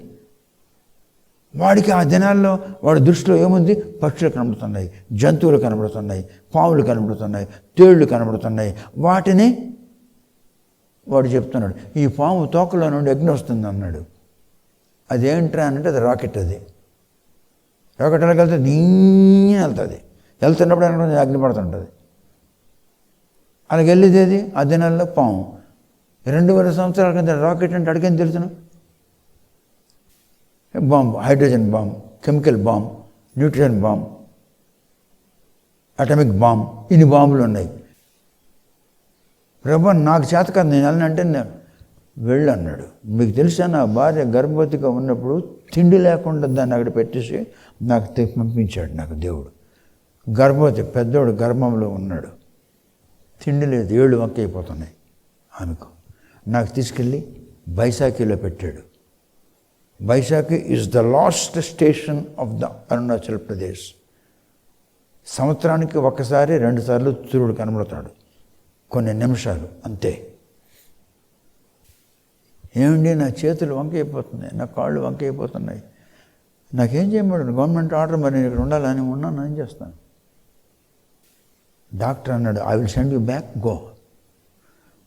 వాడికి ఆ దినాల్లో వాడి దృష్టిలో ఏముంది? పక్షులు కనబడుతున్నాయి, జంతువులు కనబడుతున్నాయి, పాములు కనబడుతున్నాయి, తేళ్లు కనబడుతున్నాయి. వాటిని వాడు చెప్తున్నాడు, ఈ పాము తోకలో నుండి అగ్ని వస్తుంది అన్నాడు. అదేంట్రా అంటే అది రాకెట్. అది రాకెట్ ఎలా వెళ్తుంది? నీళ్ళు వెళ్తుంది. వెళ్తున్నప్పుడు అనుకుంటే అగ్ని పడుతుంటుంది. అలాగే వెళ్ళేది ఏది? ఆ దినాల్లో పాము. 2000 సంవత్సరాల కింద రాకెట్ అంటే అడిగేం తెలుసును? Bomb, hydrogen bomb, chemical bomb, nutrient bomb, atomic bomb, ఇన్ని బాంబులు ఉన్నాయి. ప్రభు నాకు చేత కాదు, నేను వెళ్ళనంటే నేను వెళ్ళు అన్నాడు. మీకు తెలుసా, నా భార్య గర్భవతిగా ఉన్నప్పుడు తిండి లేకుండా దాన్ని అక్కడ పెట్టేసి నాకు పంపించాడు. నాకు దేవుడు గర్భవతి, పెద్దోడు గర్భంలో ఉన్నాడు, తిండి లేదు, 7 వంక అయిపోతున్నాయి ఆమెకు. నాకు తీసుకెళ్ళి బైసాఖిలో పెట్టాడు. Baisakhi is the last station of the Arunachal Pradesh. సంవత్సరానికి 1-2 సార్లు సూర్యుడు కనబడతాడు, కొన్ని నిమిషాలు అంతే. ఏమండి, నా చేతులు వంకైపోతున్నాయి, నా కాళ్ళు వంకైపోతున్నాయి, నాకేం చేయమన్నాడు? గవర్నమెంట్ ఆర్డర్, మరి నేను ఇక్కడ ఉండాలని ఉన్నాను, ఏం చేస్తాను? డాక్టర్ అన్నాడు, I will send you back, go.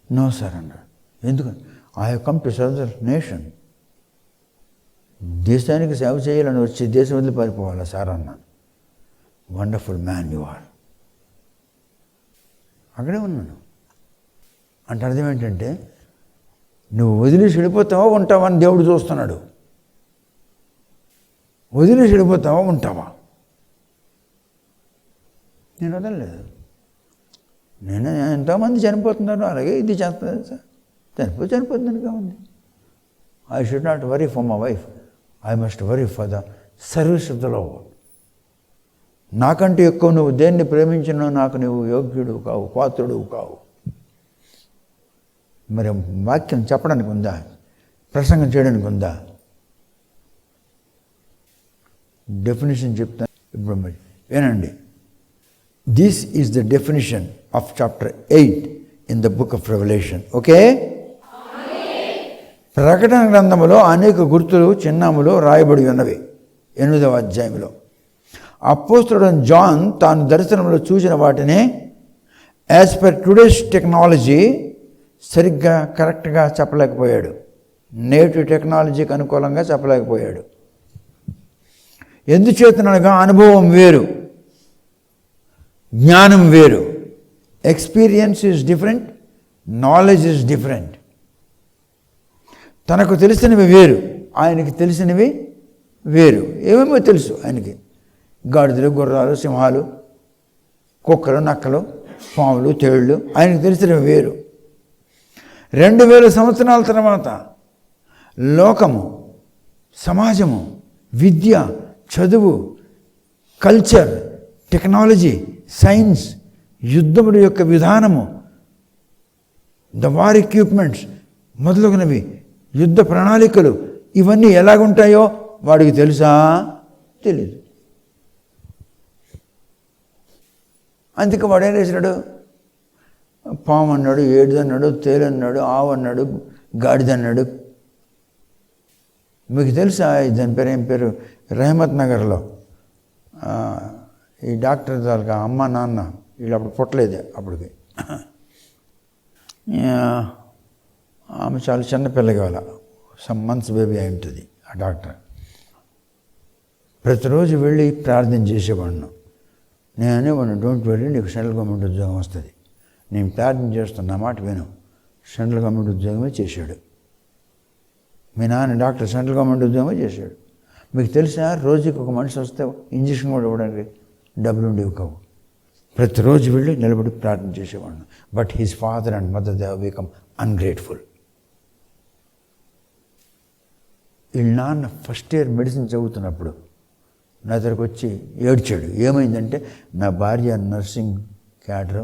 No sir అన్నాడు. ఎందుకు? I have come to serve the nation. దేశానికి సేవ చేయాలని వచ్చి దేశం వదిలి పారిపోవాలా సార్ అన్నాను. Wonderful man you are. అక్కడే ఉన్నాను. అంటే అర్థం ఏంటంటే, నువ్వు వదిలేసి వెళ్ళిపోతావా ఉంటావా అని దేవుడు చూస్తున్నాడు. వదిలేసి వెళ్ళిపోతావా ఉంటావా? నేను వదలలేదు. నేను ఎంతోమంది చనిపోతున్నారు, అలాగే ఇది చేస్తుంది సార్. చనిపోతుందని కావాలి. I should not worry for my wife, I must worry for the service of the lord. నాకంటే ఎక్కువ నువ్వు దేన్ని ప్రేమించినా నాకు నువ్వు యోగ్యుడు కావు, పాత్రుడు కావు. మరి వాక్యం చెప్పడానికి ఉందా? ప్రసంగం చేయడానికి ఉందా? డెఫినేషన్ చెప్తాను ఇప్పుడు. మరి వినండి. This is the definition of chapter 8 in the book of revolution. Okay. ప్రకటన గ్రంథములో అనేక గుర్తులు, చిహ్నములు రాయబడి ఉన్నవి. 8వ అధ్యాయంలో అపోస్తలుడైన జాన్ తాను దర్శనంలో చూసిన వాటిని యాజ్ పర్ టుడేస్ టెక్నాలజీ సరిగ్గా కరెక్ట్గా చెప్పలేకపోయాడు. నేటి టెక్నాలజీకి అనుకూలంగా చెప్పలేకపోయాడు. ఎందుచేతనగా అనుభవం వేరు, జ్ఞానం వేరు. Experience is different, knowledge is different. తనకు తెలిసినవి వేరు, ఆయనకి తెలిసినవి వేరు. ఏమేమో తెలుసు ఆయనకి. గాడిదలు, గుర్రాలు, సింహాలు, కుక్కలు, నక్కలు, పాములు, తేళ్ళు, ఆయనకు తెలిసినవి వేరు. 2000 సంవత్సరాల తర్వాత లోకము, సమాజము, విద్య, చదువు, కల్చర్, టెక్నాలజీ, సైన్స్, యుద్ధముల యొక్క విధానము, ద వార్ ఎక్విప్మెంట్స్ మొదలగునవి, యుద్ధ ప్రణాళికలు, ఇవన్నీ ఎలాగుంటాయో వాడికి తెలుసా? తెలీదు. అందుకే వాడు ఏం చేసినాడు? పాము అన్నాడు, ఏడు అన్నాడు, తేలు అన్నాడు, ఆవు అన్నాడు, గాడిద అన్నాడు. మీకు తెలుసా దాని పేరు? ఏం పేరు? రహమత్ నగర్లో ఈ డాక్టర్ తాలూకా అమ్మ నాన్న వీళ్ళు అప్పుడు పుట్టలేదు అప్పటికి. ఆమె చాలా చిన్నపిల్లకి వాళ్ళ సమ్ మంత్స్ బేబీ అయి ఉంటుంది. ఆ డాక్టర్ ప్రతిరోజు వెళ్ళి ప్రార్థన చేసేవాడిను. నేను అనేవాడిని, డోంట్ వెరీ, నీకు సెంట్రల్ గవర్నమెంట్ ఉద్యోగం వస్తుంది. నేను ప్రార్థన చేస్తున్న మాట విను. సెంట్రల్ గవర్నమెంట్ ఉద్యోగమే చేశాడు. మీ నాన్న డాక్టర్ సెంట్రల్ గవర్నమెంట్ ఉద్యోగమే చేశాడు. మీకు తెలుసా, రోజుకి ఒక మనిషి వస్తే ఇంజక్షన్ కూడా ఇవ్వడానికి డబ్బులు ఉండేవి కావు. ప్రతిరోజు వెళ్ళి నిలబడి ప్రార్థన చేసేవాడిను. But his father and mother they have become ungrateful. వీళ్ళ నాన్న ఫస్ట్ ఇయర్ మెడిసిన్ చదువుతున్నప్పుడు నా దగ్గరకు వచ్చి ఏడ్చాడు. ఏమైందంటే, నా భార్య నర్సింగ్ క్యాడర్,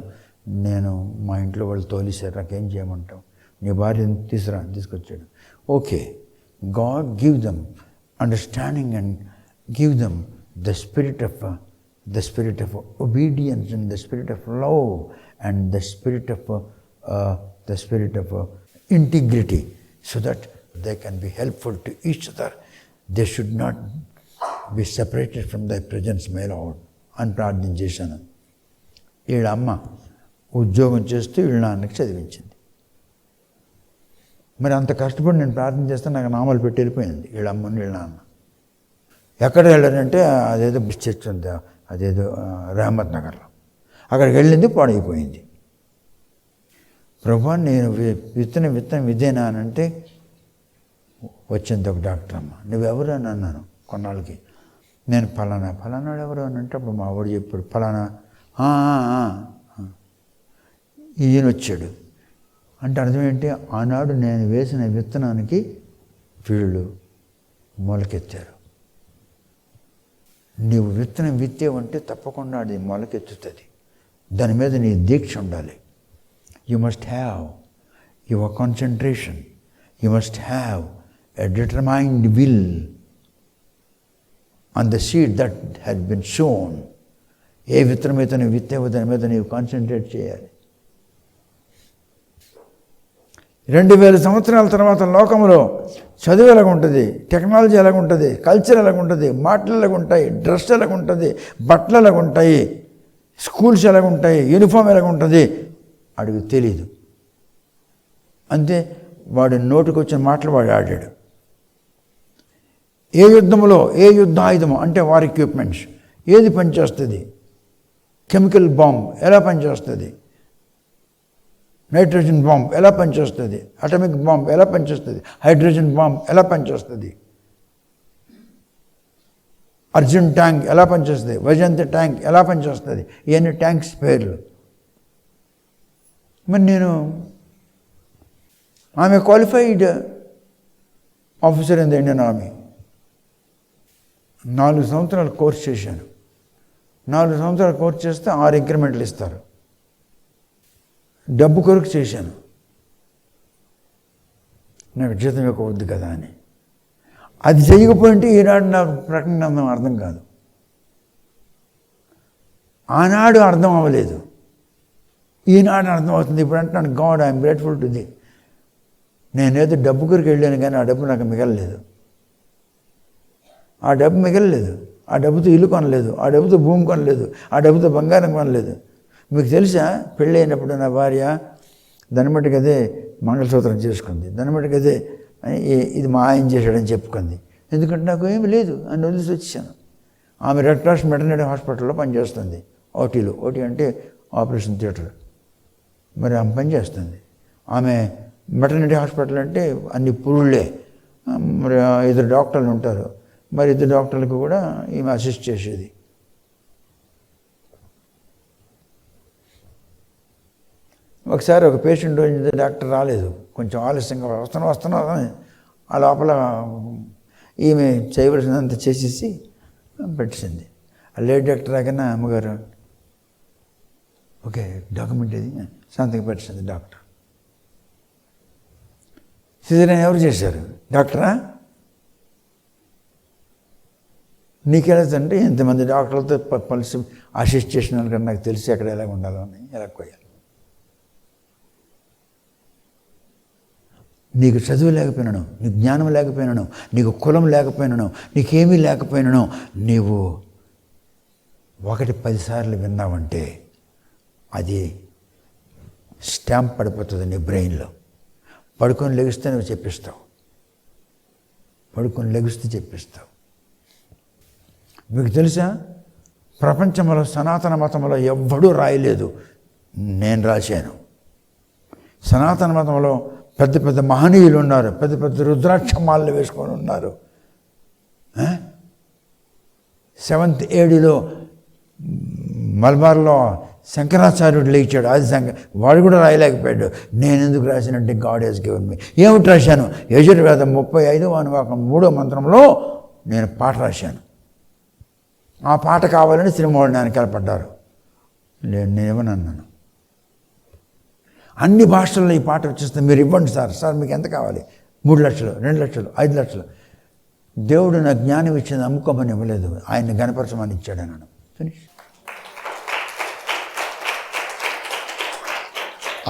నేను మా ఇంట్లో వాళ్ళు తోలిసారు, నాకేం చేయమంటావు, నీ భార్యను తీసుకొచ్చాడు. Okay, God give them understanding and give them the spirit of obedience and the spirit of love and the spirit of integrity, so that they can be helpful to each other. They should not be separated from thy presence, my Lord అని ప్రార్థన చేశాను. వీళ్ళ అమ్మ ఉద్యోగం చేస్తూ వీళ్ళ నాన్నకి చదివించింది. మరి అంత కష్టపడి నేను ప్రార్థన చేస్తే నాకు నామాలు పెట్టి వెళ్ళిపోయింది వీళ్ళ అమ్మని వీళ్ళ నాన్న. ఎక్కడ వెళ్ళారంటే అదేదో చర్చ్ ఉంది, అదేదో రహమత్ నగర్లో. అక్కడికి వెళ్ళింది, పాడైపోయింది. ప్రభా నేను విత్తనం ఇదేనా అని అంటే వచ్చింది ఒక డాక్టర్ అమ్మ. నువ్వెవరు అని అన్నాను కొన్నాళ్ళకి. నేను ఫలానాడు ఎవరు అని అంటే అప్పుడు మా వాడు చెప్పాడు, ఫలానా ఈయన వచ్చాడు. అంటే అర్థం ఏంటి, ఆనాడు నేను వేసిన విత్తనానికి వీళ్ళు మొలకెత్తారు. నీవు విత్తనం విత్తేవంటే తప్పకుండా అది మొలకెత్తుతుంది. దాని మీద నీ దీక్ష ఉండాలి. You must have your concentration, you must have a determined will on the seed that had been shown. ఏ విత్తనం అయితే నువ్వు విత్తేవో దాని మీద నీవు కాన్సన్ట్రేట్ చేయాలి. 2000 సంవత్సరాల తర్వాత లోకంలో చదువు ఎలాగుంటుంది, టెక్నాలజీ ఎలాగుంటుంది, కల్చర్ ఎలాగుంటుంది, మాటలు ఎలాగుంటాయి, డ్రెస్ ఎలాగుంటుంది, బట్టలు ఎలాగుంటాయి, స్కూల్స్ ఎలాగుంటాయి, యూనిఫామ్ ఎలాగుంటుంది అడిగి తెలీదు. అంతే, వాడు నోటికి వచ్చిన మాటలు వాడు ఆడాడు. ఏ యుద్ధంలో ఏ యుద్ధ ఆయుధము అంటే వార్ ఎక్విప్మెంట్స్ ఏది పనిచేస్తుంది, కెమికల్ బాంబ్ ఎలా పనిచేస్తుంది, నైట్రోజన్ బాంబ్ ఎలా పనిచేస్తుంది, అటమిక్ బాంబ్ ఎలా పనిచేస్తుంది, హైడ్రోజన్ బాంబ్ ఎలా పనిచేస్తుంది, అర్జున్ ట్యాంక్ ఎలా పనిచేస్తుంది, వైజయంతి ట్యాంక్ ఎలా పనిచేస్తుంది, ఇవన్నీ ట్యాంక్స్ పేర్లు. మరి నేను ఆమె qualified officer in the Indian army. 4 సంవత్సరాలు కోర్స్ చేశాను. 4 సంవత్సరాలు కోర్స్ చేస్తే 6 ఇంక్రిమెంట్లు ఇస్తారు. డబ్బు కొరకు చేశాను, నాకు జీతం యొక్క వద్దు కదా అని. అది చేయకపోయింటే ఈనాడు నాకు ప్రకటన అర్థం కాదు. ఆనాడు అర్థం అవ్వలేదు, ఈనాడు అర్థం అవుతుంది. ఇప్పుడు అంటున్నాను, God I'm grateful to the. నేనేదో డబ్బు కొరకు వెళ్ళాను కానీ ఆ డబ్బు నాకు మిగలలేదు. ఆ డబ్బు మిగలలేదు. ఆ డబ్బుతో ఇల్లు కొనలేదు, ఆ డబ్బుతో భూమి కొనలేదు, ఆ డబ్బుతో బంగారం కొనలేదు. మీకు తెలుసా, పెళ్ళి అయినప్పుడు నా భార్య దాన్ని బట్టి కదే మంగళసూత్రం చేసుకుంది, దాన్ని బట్టి కదే ఇది మా ఆయన చేశాడని చెప్పుకుంది. ఎందుకంటే నాకు ఏమి లేదు అని వదిలేసి వచ్చాను. ఆమె రెడ్ క్రాస్ మెటర్నిటీ హాస్పిటల్లో పనిచేస్తుంది, ఓటీలో. ఓటీ అంటే ఆపరేషన్ థియేటర్. మరి ఆమె పనిచేస్తుంది. ఆమె మెటర్నిటీ హాస్పిటల్ అంటే అన్ని పురుళ్ళే. మరి 2 డాక్టర్లు ఉంటారు. మరి 2 డాక్టర్లకు కూడా ఈమె అసిస్ట్ చేసేది. ఒకసారి ఒక పేషెంట్ డాక్టర్ రాలేదు, కొంచెం ఆలస్యంగా వస్తున్నా ఆ లోపల ఈమె చేయవలసినంత చేసేసి పెట్టేసింది. ఆ లేడీ డాక్టర్ రాకన్నా అమ్మగారు ఓకే డాక్యుమెంట్ ఇది సంతకం పెట్టేసింది డాక్టర్. సిజేరియన్ ఎవరు చేశారు, డాక్టరా? నీకెలాదంటే ఇంతమంది డాక్టర్లతో కలిసి అసిస్ట్ చేసిన వాళ్ళకన్నా నాకు తెలిసి ఎక్కడ ఎలా ఉండాలో అని ఎలా కోయాలి. నీకు చదువు లేకపోయినాను, నీకు జ్ఞానం లేకపోయినాను, నీకు కులం లేకపోయినాను, నీకేమీ లేకపోయినాను, నీవు 1-10 సార్లు విన్నావంటే అది స్టాంప్ పడిపోతుంది నీ బ్రెయిన్లో. పడుకొని లెగిస్తే నువ్వు చెప్పిస్తావు, పడుకొని లెగిస్తే చెప్పిస్తావు. మీకు తెలుసా, ప్రపంచంలో సనాతన మతంలో ఎవ్వడూ రాయలేదు, నేను రాశాను. సనాతన మతంలో పెద్ద పెద్ద మహనీయులు ఉన్నారు, పెద్ద పెద్ద రుద్రాక్షమాలను వేసుకొని ఉన్నారు. 7th ADలో మలబార్లో శంకరాచార్యుడు లేచాడు, అది వాడు కూడా రాయలేకపోయాడు. నేను ఎందుకు రాసినట్టే గాడ్ హెస్ గివెన్ మీ. ఏమిటి రాశాను? యజుర్వేదం 35వ అనువాకం 3వ మంత్రంలో నేను పాట రాశాను. ఆ పాట కావాలని సినిమా వాళ్ళు వెనకాల పడ్డారు. నేనేమని అన్నాను, అన్ని భాషల్లో ఈ పాట వచ్చేస్తే మీరు ఇవ్వండి సార్ మీకు ఎంత కావాలి, 3 లక్షలు, 2 లక్షలు, 5 లక్షలు. దేవుడు నాకు జ్ఞానం ఇచ్చింది అమ్ముకోమని ఇవ్వలేదు, ఆయన్ని గణపరచమని ఇచ్చాడు అన్నాడు. ఫినిష్.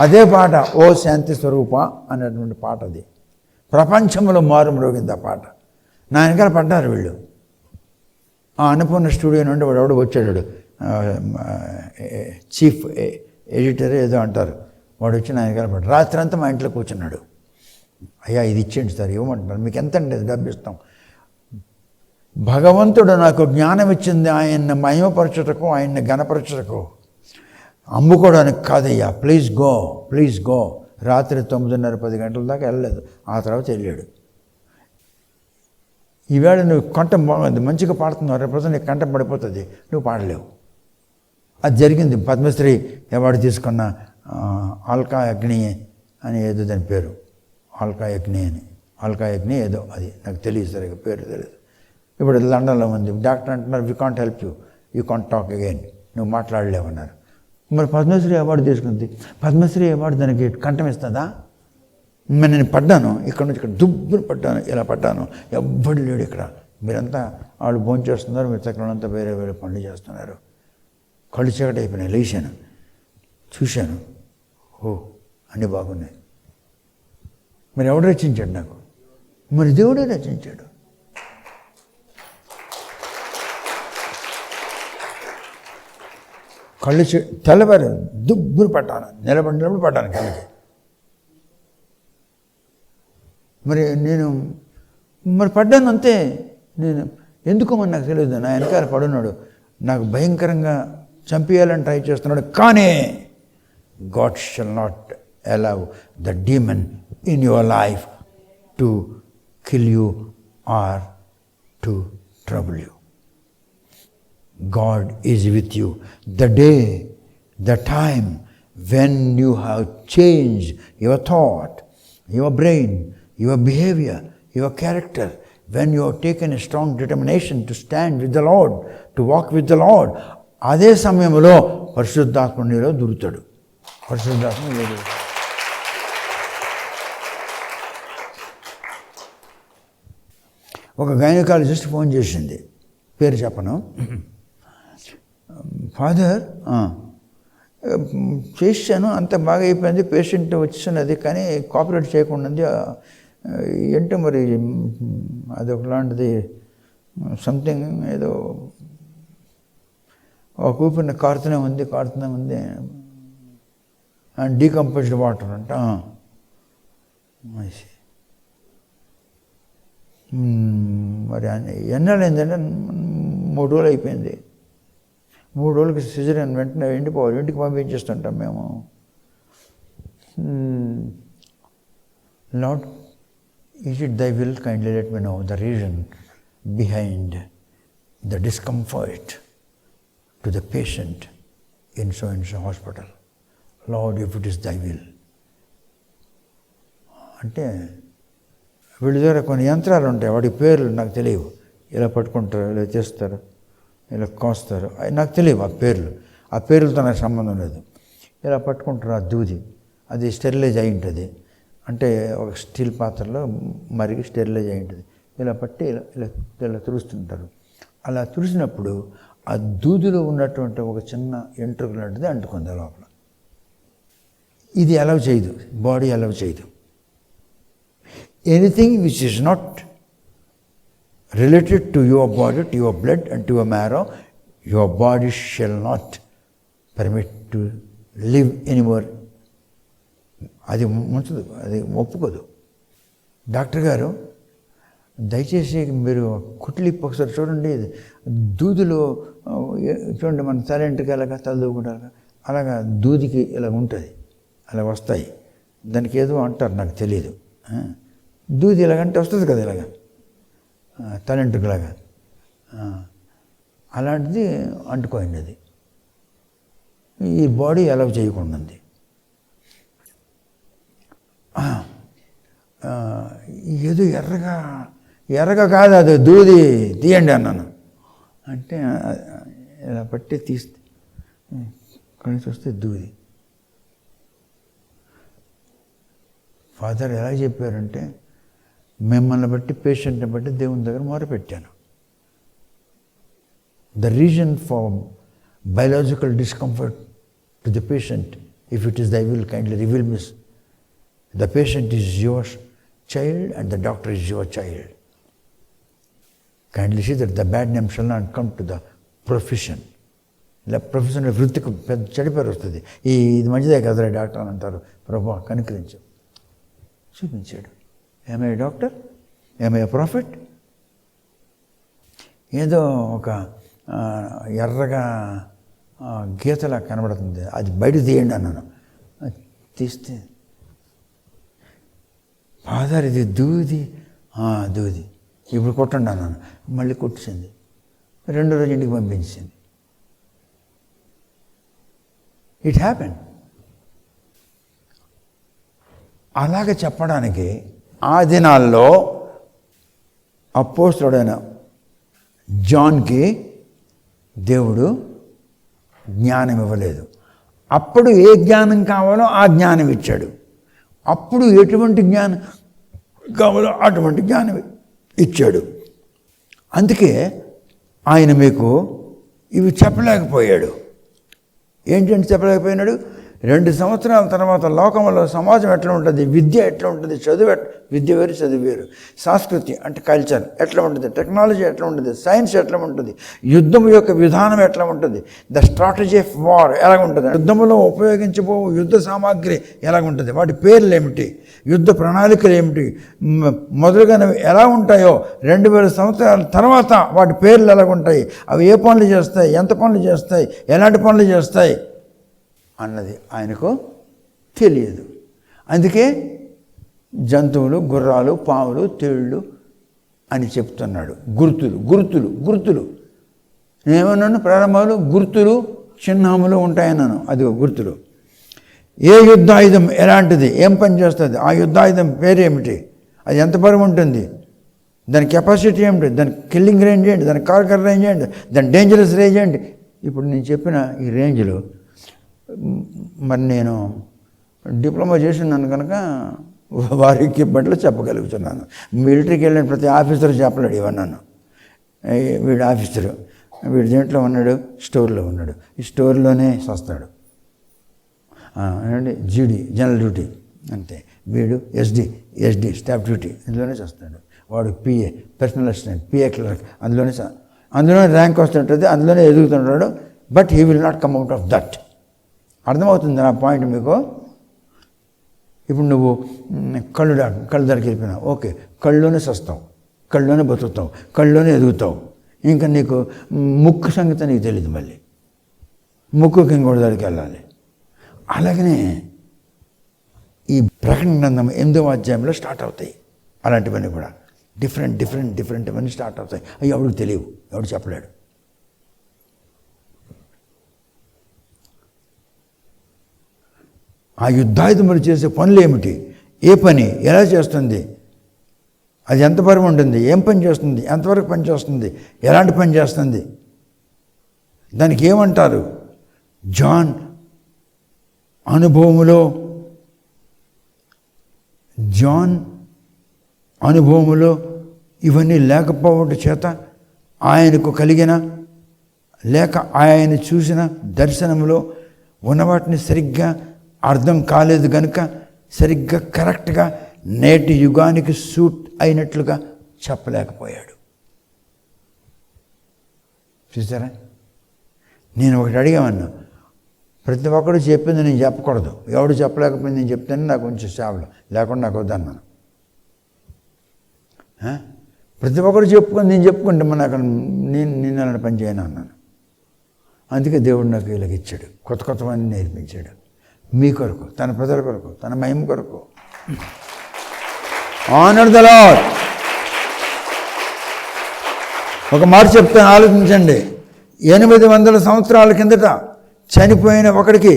అదే పాట ఓ శాంతి స్వరూప అనేటువంటి పాట, అది ప్రపంచంలో మారుమ్రోగింది ఆ పాట. నా వెనకాల పడ్డారు వీళ్ళు. ఆ అన్నపూర్ణ స్టూడియో నుండి వాడు ఎవడు వచ్చాడు, చీఫ్ ఎడిటర్ ఏదో అంటారు, వాడు వచ్చి నా వెనకాల పడ్డాడు. రాత్రి అంతా మా ఇంట్లో కూర్చున్నాడు. అయ్యా ఇది ఇచ్చేయండి సార్, ఇవ్వమంటున్నారు, మీకు ఎంత అండి డబ్బు ఇస్తాం. భగవంతుడు నాకు జ్ఞానం ఇచ్చింది ఆయన్ని మహిమపరచుటకు, ఆయన్ని గణపరచుటకు, అమ్ముకోవడానికి కాదయ్యా, ప్లీజ్ గో. రాత్రి 9:30-10 గంటల దాకా వెళ్ళలేదు, ఆ తర్వాత వెళ్ళాడు. ఈవేళ నువ్వు కంఠం బాగుంది, మంచిగా పాడుతున్నావు, రేపు నీకు కంఠం పడిపోతుంది, నువ్వు పాడలేవు. అది జరిగింది. పద్మశ్రీ అవార్డు తీసుకున్న ఆల్కా అగ్ని అని ఏదో దాని పేరు, ఆల్కా అగ్ని ఏదో, అది నాకు తెలియదు సరిగ్గా, పేరు తెలియదు. ఇప్పుడు లండన్లో ఉంది. డాక్టర్ అంటున్నారు we can't help you can't talk again, నువ్వు మాట్లాడలేవన్నారు. మరి పద్మశ్రీ అవార్డు తీసుకుంది. పద్మశ్రీ అవార్డు దానికి కంఠం ఇస్తుందా? మరి నేను పడ్డాను, ఇక్కడ నుంచి ఇక్కడ దుబ్బులు పడ్డాను, ఇలా పడ్డాను, ఎవ్వడు లేడు ఇక్కడ. మీరంతా వాళ్ళు భోంచేస్తున్నారు, మీరు చక్కనంతా వేరే పనులు చేస్తున్నారు. కళ్ళు చీకటి అయిపోయినాయి. లేచాను, చూశాను, ఓ అన్నీ బాగున్నాయి. మరి ఎవడు రచించాడు నాకు? మరి దేవుడే రచించాడు. కళ్ళు తెల్లవారు దుబ్బులు పట్టాను, నిలబడినప్పుడు పడ్డాను కళ్ళకి. మరి పడ్డాను అంతే. నేను ఎందుకో మరి నాకు తెలియదు. నా వెనకాల పడున్నాడు, నాకు భయంకరంగా చంపేయాలని ట్రై చేస్తున్నాడు. కానీ God shall not allow the demon in your life to kill you or to trouble you. God is with you. The day, the time when you have changed your thought, your brain, your behavior, your character, when you have taken a strong determination to stand with the Lord, to walk with the Lord, అదే సమయంలో పరిశుద్ధాత్మ నీలో దూరుతాడు. పరిశుద్ధాత్మ లేదు. ఒక గైనకాలజిస్ట్ ఫోన్ చేసింది, పేరు చెప్పను. ఫాదర్ చేశాను, అంత బాగా అయిపోయింది, పేషెంట్ వచ్చినది కానీ కోఆపరేట్ చేయకుండా ఉంది. ఏంటో మరి అదొకలాంటిది సంథింగ్ ఏదో ఒక ఊపిరిని కారుతూనే ఉంది అండ్ డీకంపోజ్డ్ వాటర్ అంట. మరి ఎన్నాళ్ళు అయిందంటే 3 రోజులు అయిపోయింది. 3 రోజులకి సిజరియన్ వెంటనే ఇంటికి పంపించేస్తుంటాం మేము. Lord, is it thy will kindly let me know the reason behind the discomfort to the patient in so and so hospital. Lord, if it is thy will అంటే వీళ్ళ దగ్గర కొన్ని యంత్రాలు ఉంటాయి, వాటి పేర్లు నాకు తెలియవు. ఇలా పట్టుకుంటారు, ఇలా చేస్తారు, ఇలా కోస్తారు, నాకు తెలియవు ఆ పేర్లు. ఆ పేర్లతో నాకు సంబంధం లేదు. ఇలా పట్టుకుంటారు ఆ దూది, అది స్టెరిలైజ్ అయి ఉంటుంది. అంటే ఒక స్టీల్ పాత్రలో మరిగి స్టెరిలైజ్ అయి ఉంటుంది. ఇలా పట్టి ఇలా తురుస్తుంటారు. అలా తురిసినప్పుడు ఆ దూదిలో ఉన్నటువంటి ఒక చిన్న ఎంట్రుక లాంటిది అంటుకుంది లోపల. ఇది అలౌ చేయదు, బాడీ అలౌ చేయదు. Anything which is not related to your body, to your blood and to your marrow, your body shall not permit to live anymore. అది ముంచదు, అది ఒప్పుకోదు. డాక్టర్ గారు దయచేసి మీరు కుట్లిప్పి ఒకసారి చూడండి, దూదిలో చూడండి, మన తలంటికి అలాగా తలదూకుంటారు, అలాగా దూదికి ఇలా ఉంటుంది, అలా వస్తాయి. దానికి ఏదో అంటారు, నాకు తెలియదు. దూది ఇలాగంటే వస్తుంది కదా, ఇలాగా తలంటుకులాగా, అలాంటిది అంటుకోండి. అది ఈ బాడీ అలౌ చేయకుండా ఉంది. ఏదో ఎర్రగా కాదు, అది దూది తీయండి అన్నాను. అంటే ఇలా పట్టి తీస్తే కళ్ళు చూస్తే దూది. ఫాదర్ ఎలా చెప్పారంటే, మిమ్మల్ని బట్టి పేషెంట్ని బట్టి దేవుని దగ్గర మొరపెట్టాను. The reason for biological discomfort to the patient, if it is thy will, kindly reveal me. The patient is your child and the doctor is your child. Kindly see that the bad name shall not come to the profession. ఇలా ప్రొఫెషన్ వృత్తికి పెద్ద చెడిపేరు వస్తుంది. ఇది మంచిదే కదరా డాక్టర్ అని అంటారు. ప్రభు కనికరించు. చూపించాడు. ఏమై డాక్టర్, ఏమై ప్రాఫిట్. ఏదో ఒక ఎర్రగా గీతలా కనబడుతుంది, అది బయట తీయండి అన్నాను. తీస్తే ఫాదర్ ఇది దూది. దూది ఇప్పుడు కొట్టండి అన్నాను. మళ్ళీ కొట్టింది. రెండో రోజు ఇంటికి పంపించింది. It happen. అలాగ చెప్పడానికి ఆ దినాల్లో అపోస్తలుడైన జాన్కి దేవుడు జ్ఞానం ఇవ్వలేదు. అప్పుడు ఏ జ్ఞానం కావాలో ఆ జ్ఞానం ఇచ్చాడు. అప్పుడు ఎటువంటి జ్ఞానం కావాలో అటువంటి జ్ఞానం ఇచ్చాడు. అందుకే ఆయన మీకు ఇవి చెప్పలేకపోయాడు. ఏంటంటే చెప్పలేకపోయినాడు, 2 సంవత్సరాల తర్వాత లోకంలో సమాజం ఎట్లా ఉంటుంది, విద్య ఎట్లా ఉంటుంది, చదువు విద్య వేరు చదువు వేరు, సంస్కృతి అంటే కల్చర్ ఎట్లా ఉంటుంది, టెక్నాలజీ ఎట్లా ఉంటుంది, సైన్స్ ఎట్లా ఉంటుంది, యుద్ధం యొక్క విధానం ఎట్లా ఉంటుంది, ద స్ట్రాటజీ ఆఫ్ వార్ ఎలాగ ఉంటుంది, యుద్ధంలో ఉపయోగించబో యుద్ధ సామాగ్రి ఎలాగ ఉంటుంది, వాటి పేర్లు ఏమిటి, యుద్ధ ప్రణాళికలు ఏమిటి మొదలుగానే ఎలా ఉంటాయో 2000 సంవత్సరాల తర్వాత వాటి పేర్లు ఎలాగుంటాయి, అవి ఏ పనులు చేస్తాయి, ఎంత పనులు చేస్తాయి, ఎలాంటి పనులు చేస్తాయి అన్నది ఆయనకు తెలియదు. అందుకే జంతువులు, గుర్రాలు, పాములు, తేళ్ళు అని చెప్తున్నాడు. గుర్తులు నేనేమన్నాను ప్రారంభంలో, గుర్తులు చిహ్నములు ఉంటాయన్నాను. అది గుర్తులు. ఏ యుద్ధాయుధం ఎలాంటిది, ఏం పని చేస్తుంది, ఆ యుద్ధాయుధం పేరేమిటి, అది ఎంత బరువు ఉంటుంది, దాని కెపాసిటీ ఏమిటి, దాని కిల్లింగ్ రేంజ్ ఏంటి, దాని కార్కర్ రేంజ్ ఏంటి, దాని డేంజరస్ రేంజ్ ఏంటి. ఇప్పుడు నేను చెప్పిన ఈ రేంజ్లో మరి నేను డిప్లొమా చేసినాను కనుక వారికి బట్టలు చెప్పగలుగుతున్నాను. మిలిటరీకి వెళ్ళిన ప్రతి ఆఫీసర్ చెప్పలేడు ఇవన్నాను. వీడు ఆఫీసరు, వీడు దేంట్లో ఉన్నాడు, స్టోర్లో ఉన్నాడు, ఈ స్టోర్లోనే వస్తాడు. జీడీ జనరల్ డ్యూటీ అంతే. వీడు ఎస్డి స్టాఫ్ డ్యూటీ, ఇందులోనే చేస్తాడు. వాడు PA personal assistant, PA clerk, అందులోనే ర్యాంక్ వస్తుంటుంది, అందులోనే ఎదుగుతుంటాడు. But he will not come out of that. అర్థమవుతుంది నా పాయింట్ మీకు? ఇప్పుడు నువ్వు కళ్ళు దగ్గరికి వెళ్ళిపోయినావు, ఓకే, కళ్ళులోనే సస్తావు, కళ్ళులోనే బతుకుతావు, కళ్ళులోనే ఎదుగుతావు. ఇంకా నీకు ముక్కు సంగతి నీకు తెలియదు. మళ్ళీ ముక్కుకి ఇంకోటి దగ్గరికి వెళ్ళాలి. అలాగనే ఈ ప్రకటన గ్రంథం 8వ అధ్యాయంలో స్టార్ట్ అవుతాయి అలాంటివన్నీ కూడా. డిఫరెంట్ అవన్నీ స్టార్ట్ అవుతాయి. అవి ఎవరికి తెలియవు, ఎవడు చెప్పలేడు. ఆ యుద్ధాయుధములు చేసే పనులు ఏమిటి, ఏ పని ఎలా చేస్తుంది, అది ఎంత బరువు ఉంటుంది, ఏం పని చేస్తుంది, ఎంతవరకు పని చేస్తుంది, ఎలాంటి పని చేస్తుంది, దానికి ఏమంటారు. జాన్ అనుభవములో ఇవన్నీ లేకపోవడం చేత ఆయనకు కలిగిన లేక ఆయన చూసిన దర్శనములో ఉన్నవాటిని సరిగ్గా అర్థం కాలేదు కనుక సరిగ్గా కరెక్ట్గా నేటి యుగానికి సూట్ అయినట్లుగా చెప్పలేకపోయాడు. చూసారా, నేను ఒకటి అడిగామన్నా, ప్రతి ఒక్కడు చెప్పింది నేను చెప్పకూడదు, ఎవడు చెప్పలేకపోయింది నేను చెప్తేనే నాకు కొంచెం సేవలు, లేకుండా నాకు వద్దన్నాను. ప్రతి ఒక్కడు చెప్పుకొని నేను చెప్పుకుంటే మన అక్కడ నేను అలాంటి పని చేయను అన్నాను. అందుకే దేవుడు నాకు ఇలాగ ఇచ్చాడు, కొత్తవన్నీ నేర్పించాడు. మీ కొరకు, తన ప్రజల కొరకు, తన మహిమ కొరకు. Honour the lord. ఒక మాట చెప్తాను, ఆలోచించండి. 800 సంవత్సరాల కిందట చనిపోయిన ఒకడికి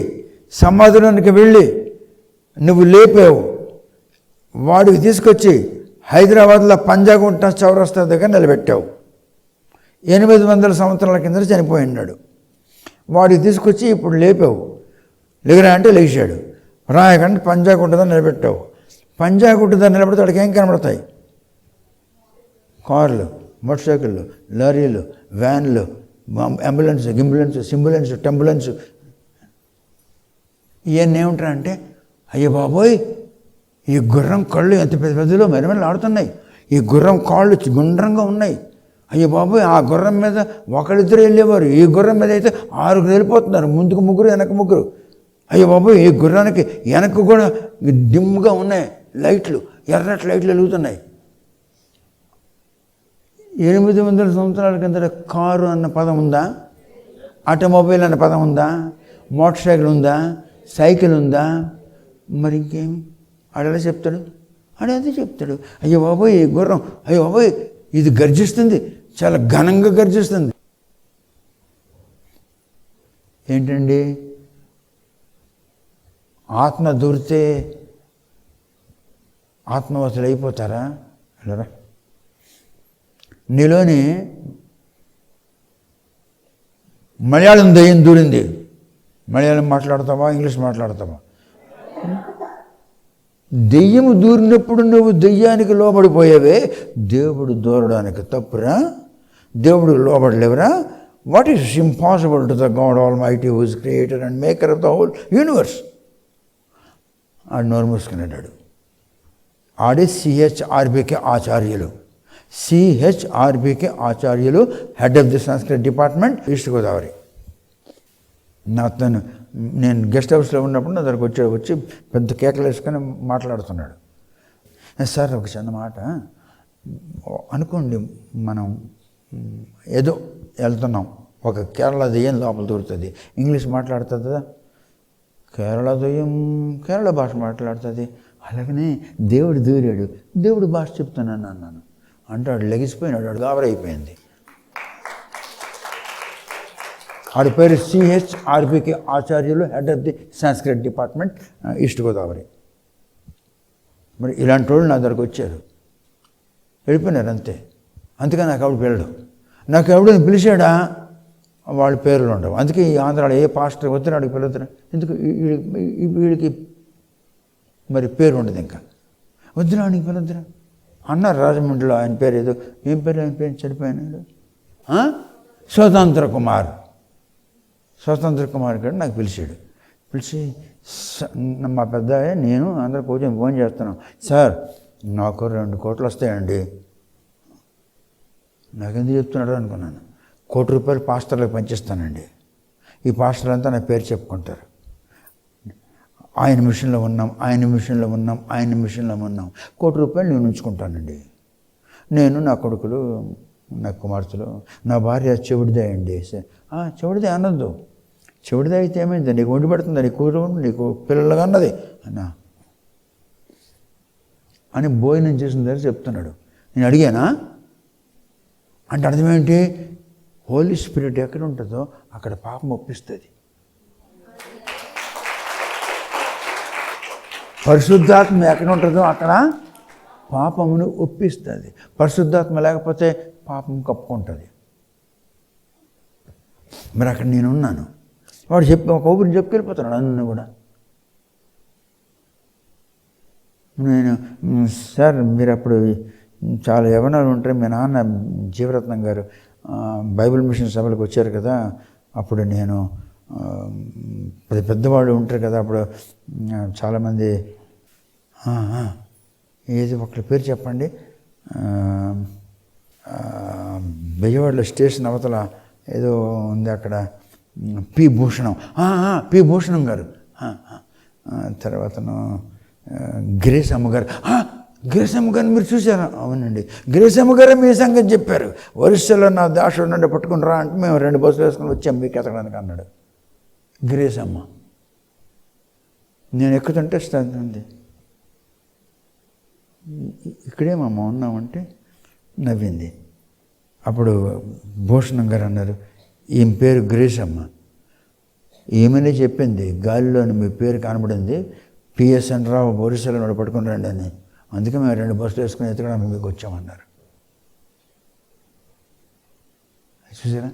సమాధిలోనికి వెళ్ళి నువ్వు లేపావు, వాడికి తీసుకొచ్చి హైదరాబాద్లో పంజాగుంట చౌరస్తా దగ్గర నిలబెట్టావు. 800 సంవత్సరాల కింద చనిపోయి ఉన్నాడు. వాడికి తీసుకొచ్చి ఇప్పుడు లేపావు, లేగరా అంటే లేచాడు. రాయకంటే పంజాగుట్టదని నిలబెట్టావు. పంజాగుట్టదని నిలబెడితే వాడికి ఏం కనబడతాయి? కార్లు, మోటార్ సైకిళ్ళు, లారీలు, వ్యాన్లు, అంబులెన్స్, సింబులెన్స్, టెంబులెన్స్. ఇవన్నీ ఏమిటారంటే, అయ్యో బాబోయ్, ఈ గుర్రం కళ్ళు ఎంత పెద్ద పెద్దలో మెరమెరలు ఆడుతున్నాయి, ఈ గుర్రం కాళ్ళు గుండ్రంగా ఉన్నాయి, అయ్యో బాబోయ్, ఆ గుర్రం మీద ఒకరిద్దరు వెళ్ళేవారు, ఈ గుర్రం మీద అయితే 6 వెళ్ళిపోతున్నారు, ముందుకు 3 వెనక 3. అయ్యో బాబోయ్, ఈ గుర్రానికి వెనక కూడా డిమ్గా ఉన్నాయి లైట్లు, ఎర్రటి లైట్లు వెలుగుతున్నాయి. 800 సంవత్సరాల కింద కారు అన్న పదం ఉందా? ఆటోమొబైల్ అన్న పదం ఉందా? మోటార్ సైకిల్ ఉందా? సైకిల్ ఉందా? మరి ఇంకేమి? ఆడెలా చెప్తాడు? ఆడేదో చెప్తాడు, అయ్యో బాబోయ్ ఈ గుర్రం, అయ్యో బాబోయ్ ఇది గర్జిస్తుంది, చాలా ఘనంగా గర్జిస్తుంది. ఏంటండి? ఆత్మ దూరితే ఆత్మవతులు అయిపోతారా? వెళ్ళరా. నీలోని మలయాళం దయ్యం దూరింది. మలయాళం మాట్లాడతావా, ఇంగ్లీష్ మాట్లాడతావా? దెయ్యము దూరినప్పుడు నువ్వు దెయ్యానికి లోబడిపోయావే, దేవుడు దూరడానికి తప్పురా? దేవుడు లోబడలేవరా? What is impossible to the God all mighty who is creator and maker of the whole universe. ఆడు నోరు మూసుకున్నాడు. ఆడే సిహెచ్ఆర్బికే ఆచార్యులు. సిహెచ్ఆర్బికే ఆచార్యులు, head of the Sanskrit department, east Godavari. నేను గెస్ట్ హౌస్లో ఉన్నప్పుడు నా దగ్గరకు వచ్చి పెద్ద కేకలు వేసుకొని మాట్లాడుతున్నాడు. సార్ ఒక చిన్న మాట, అనుకోండి మనం ఏదో వెళ్తున్నాం, ఒక కేరళ దెయ్యం లోపల దూరుతుంది, ఇంగ్లీష్ మాట్లాడుతుంది కదా, కేరళ దెయ్యం కేరళ భాష మాట్లాడుతుంది, అలాగనే దేవుడు దూరాడు, దేవుడు భాష చెప్తున్నాను అన్నాను అంటే వాడు లెగిసిపోయినాడు, వాడు గాబరైపోయింది. ఆడి పేరు సిహెచ్ఆర్బికే ఆచార్యులు, head of the Sanskrit department, east Godavari. మరి ఇలాంటి వాళ్ళు నా దగ్గరకు వచ్చారు, వెళ్ళిపోయినారు అంతే. అందుకని నాకు ఎవడు పిల్లడు, నాకు ఎవడు పిలిచాడా వాళ్ళ పేర్లు ఉండవు. అందుకే ఈ ఆంధ్రాలో ఏ పాస్టర్ వద్దురా అడిగి పిలుతున్నా, ఎందుకు వీడికి మరి పేరు ఉండదు, ఇంకా వద్దురా అడిగి పిలుద్దురా అన్నారు. రాజమండ్రిలో ఆయన పేరు ఏదో, ఏం పేరు ఆయన పేరు చనిపోయినాడు, స్వతంత్ర కుమార్ గారు నాకు పిలిచాడు. పిలిచి మా పెద్ద నేను అందరూ కూర్చొని ఫోన్ చేస్తున్నాం, సార్ నాకు 2 కోట్లు వస్తాయండి. నాకెందుకు చెప్తున్నాడు అనుకున్నాను. 1 కోటి రూపాయలు పాస్టర్లకు పంచిస్తానండి, ఈ పాస్టర్లంతా నా పేరు చెప్పుకుంటారు, ఆయన మిషన్లో ఉన్నాం, ఆయన మిషన్లో ఉన్నాం, ఆయన మిషన్లో ఉన్నాం, 1 కోటి రూపాయలు నేను ఉంచుకుంటానండి. నేను, నా కొడుకులు, నా కుమార్తెలు, నా భార్య చెవిడిదే అండి. చెవిడిదే అనొద్దు, చెవిడిదే అయితే ఏమైంది, నీకు వండి పెడుతుంది, నీకు కూర నీకు పిల్లలుగా అన్నది అన్నా అని భోజనం చేసిన దగ్గర చెప్తున్నాడు. నేను అడిగానా అంటే అర్థమేంటి? హోలీ స్పిరిట్ ఎక్కడ ఉంటుందో అక్కడ పాపం ఒప్పిస్తుంది. పరిశుద్ధాత్మ ఎక్కడ ఉంటుందో అక్కడ పాపమును ఒప్పిస్తుంది. పరిశుద్ధాత్మ లేకపోతే పాపం కప్పుకుంటుంది. మరి అక్కడ నేనున్నాను. వాడు ఒక ఊపిరిని చెప్పుకెళ్ళిపోతున్నాడు అన్నీ కూడా. నేను, సార్ మీరు అప్పుడు చాలా యవ్వనాలు ఉంటాయి, మీ నాన్న జీవరత్నం గారు బైబిల్ మిషన్ సభలకు వచ్చారు కదా, అప్పుడు నేను పెద్దవాళ్ళు ఉంటారు కదా, అప్పుడు చాలామంది ఏది ఒకరి పేరు చెప్పండి, బెజవాడలో స్టేషన్ అవతల ఏదో ఉంది అక్కడ, పి భూషణం గారు, తర్వాతను గిరీష్ అమ్మగారు. గిరీష్ అమ్మగారిని మీరు చూసారా? అవునండి, గిరీష్ అమ్మగారే మీ సంగతి చెప్పారు. ఒరిస్సాలో నా దాషుడు నుండి పట్టుకుని రా అంటే మేము 2 బస్సులు వేసుకొని వచ్చాం మీకు ఎత్తడానికి అన్నాడు గిరీష్ అమ్మ. నేను ఎక్కుతుంటే ఉంది, ఇక్కడేమమ్మ ఉన్నామంటే నవ్వింది. అప్పుడు భూషణం గారు అన్నారు, ఈమె పేరు గిరీష్ అమ్మ, ఈమెనే చెప్పింది గాలిలోని మీ పేరు కనబడింది, పిఎస్ఎన్ రావు ఒరిస్సాలో నుండి పట్టుకుని రండి అని, అందుకే మేము 2 బస్సులు వేసుకుని ఎత్తడానికి మీకు వచ్చామన్నారు. చూసారా?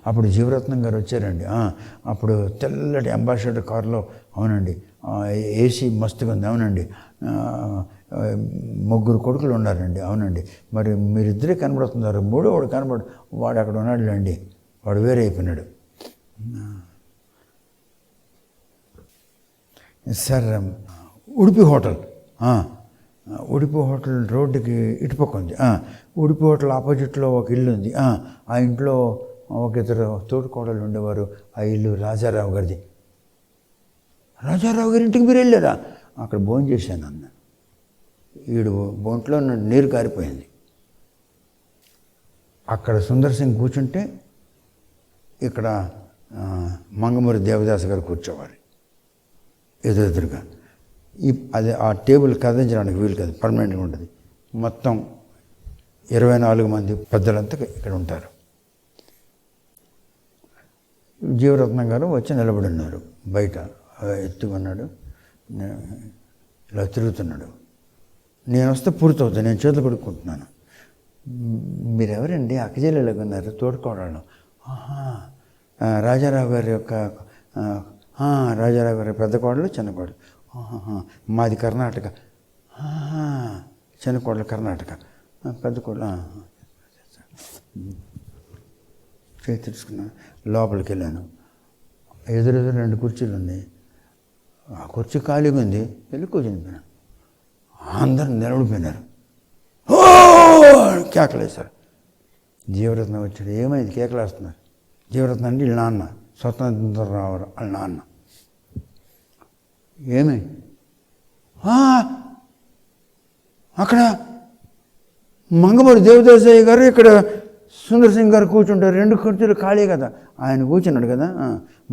అప్పుడు జీవరత్నం గారు వచ్చారండి. అప్పుడు తెల్లటి అంబాసిడర్ కారులో, అవునండి, ఏసీ మస్తుగా ఉంది, అవునండి, 3 కొడుకులు ఉన్నారండి, అవునండి, మరి మీరిద్దరే కనబడుతున్నారు, 3వ వాడు కనబడు, వాడు అక్కడ ఉన్నాడులేండి, వాడు వేరే అయిపోయినాడు. Sir Udupi hotel, Udupi hotel రోడ్డుకి ఇటుపక్క ఉంది. ఉడిపి హోటల్ ఆపోజిట్లో ఒక ఇల్లు ఉంది. ఆ ఇంట్లో ఒక 2 తోడుకోడలు ఉండేవారు. ఆ ఇల్లు రాజారావు గారిది. రాజారావు గారి ఇంటికి మీరు వెళ్ళారా? అక్కడ భోజనం చేశాను అన్న. వీడు బొంట్లో నీరు కారిపోయింది. అక్కడ సుందర్ సింగ్ కూర్చుంటే ఇక్కడ మంగమూరి దేవదాస్ గారు కూర్చోవాలి ఎదురుగా. అదే ఆ టేబుల్ కదిలించడానికి వీలు కాదు, పర్మనెంట్గా ఉంటుంది. మొత్తం 24 మంది పెద్దలంతా ఇక్కడ ఉంటారు. జీవరత్నం గారు వచ్చి నిలబడి ఉన్నారు బయట, ఎత్తుకున్నాడు, ఇలా తిరుగుతున్నాడు. నేను వస్తే పూర్తవుతాను, నేను చేతులు కొడుకుంటున్నాను. మీరెవరండి? అక్కజల్లులాగా ఉన్నారు, తోడుకోవడం. రాజారావు గారి యొక్క రాజారావు గారి పెద్ద కోడలు, చిన్న కోడలు. మాది కర్ణాటక. చిన్న కోడలు కర్ణాటక, పెద్ద కోడలు. చేతి తీసుకున్నాను, లోపలికి వెళ్ళాను. ఎదురెదురు 2 కుర్చీలు ఉన్నాయి. ఆ కుర్చీ ఖాళీగా ఉంది, వెళ్ళి కూర్చునిపోయాను. అందరూ నిలబడిపోయినారు. ఓ కేకలేశారు. జీవరత్నం వచ్చాడు. ఏమైంది కేకలేస్తున్నారు? జీవరత్నం అంటే వీళ్ళ నాన్న, స్వతంత్రరావు వాళ్ళ నాన్న. ఏమి? అక్కడ మంగమూరి దేవదాసయ్య గారు, ఇక్కడ సుందర్ సింగ్ గారు కూర్చుంటారు. 2 కుర్చీలు ఖాళీ కదా, ఆయన కూర్చున్నాడు కదా.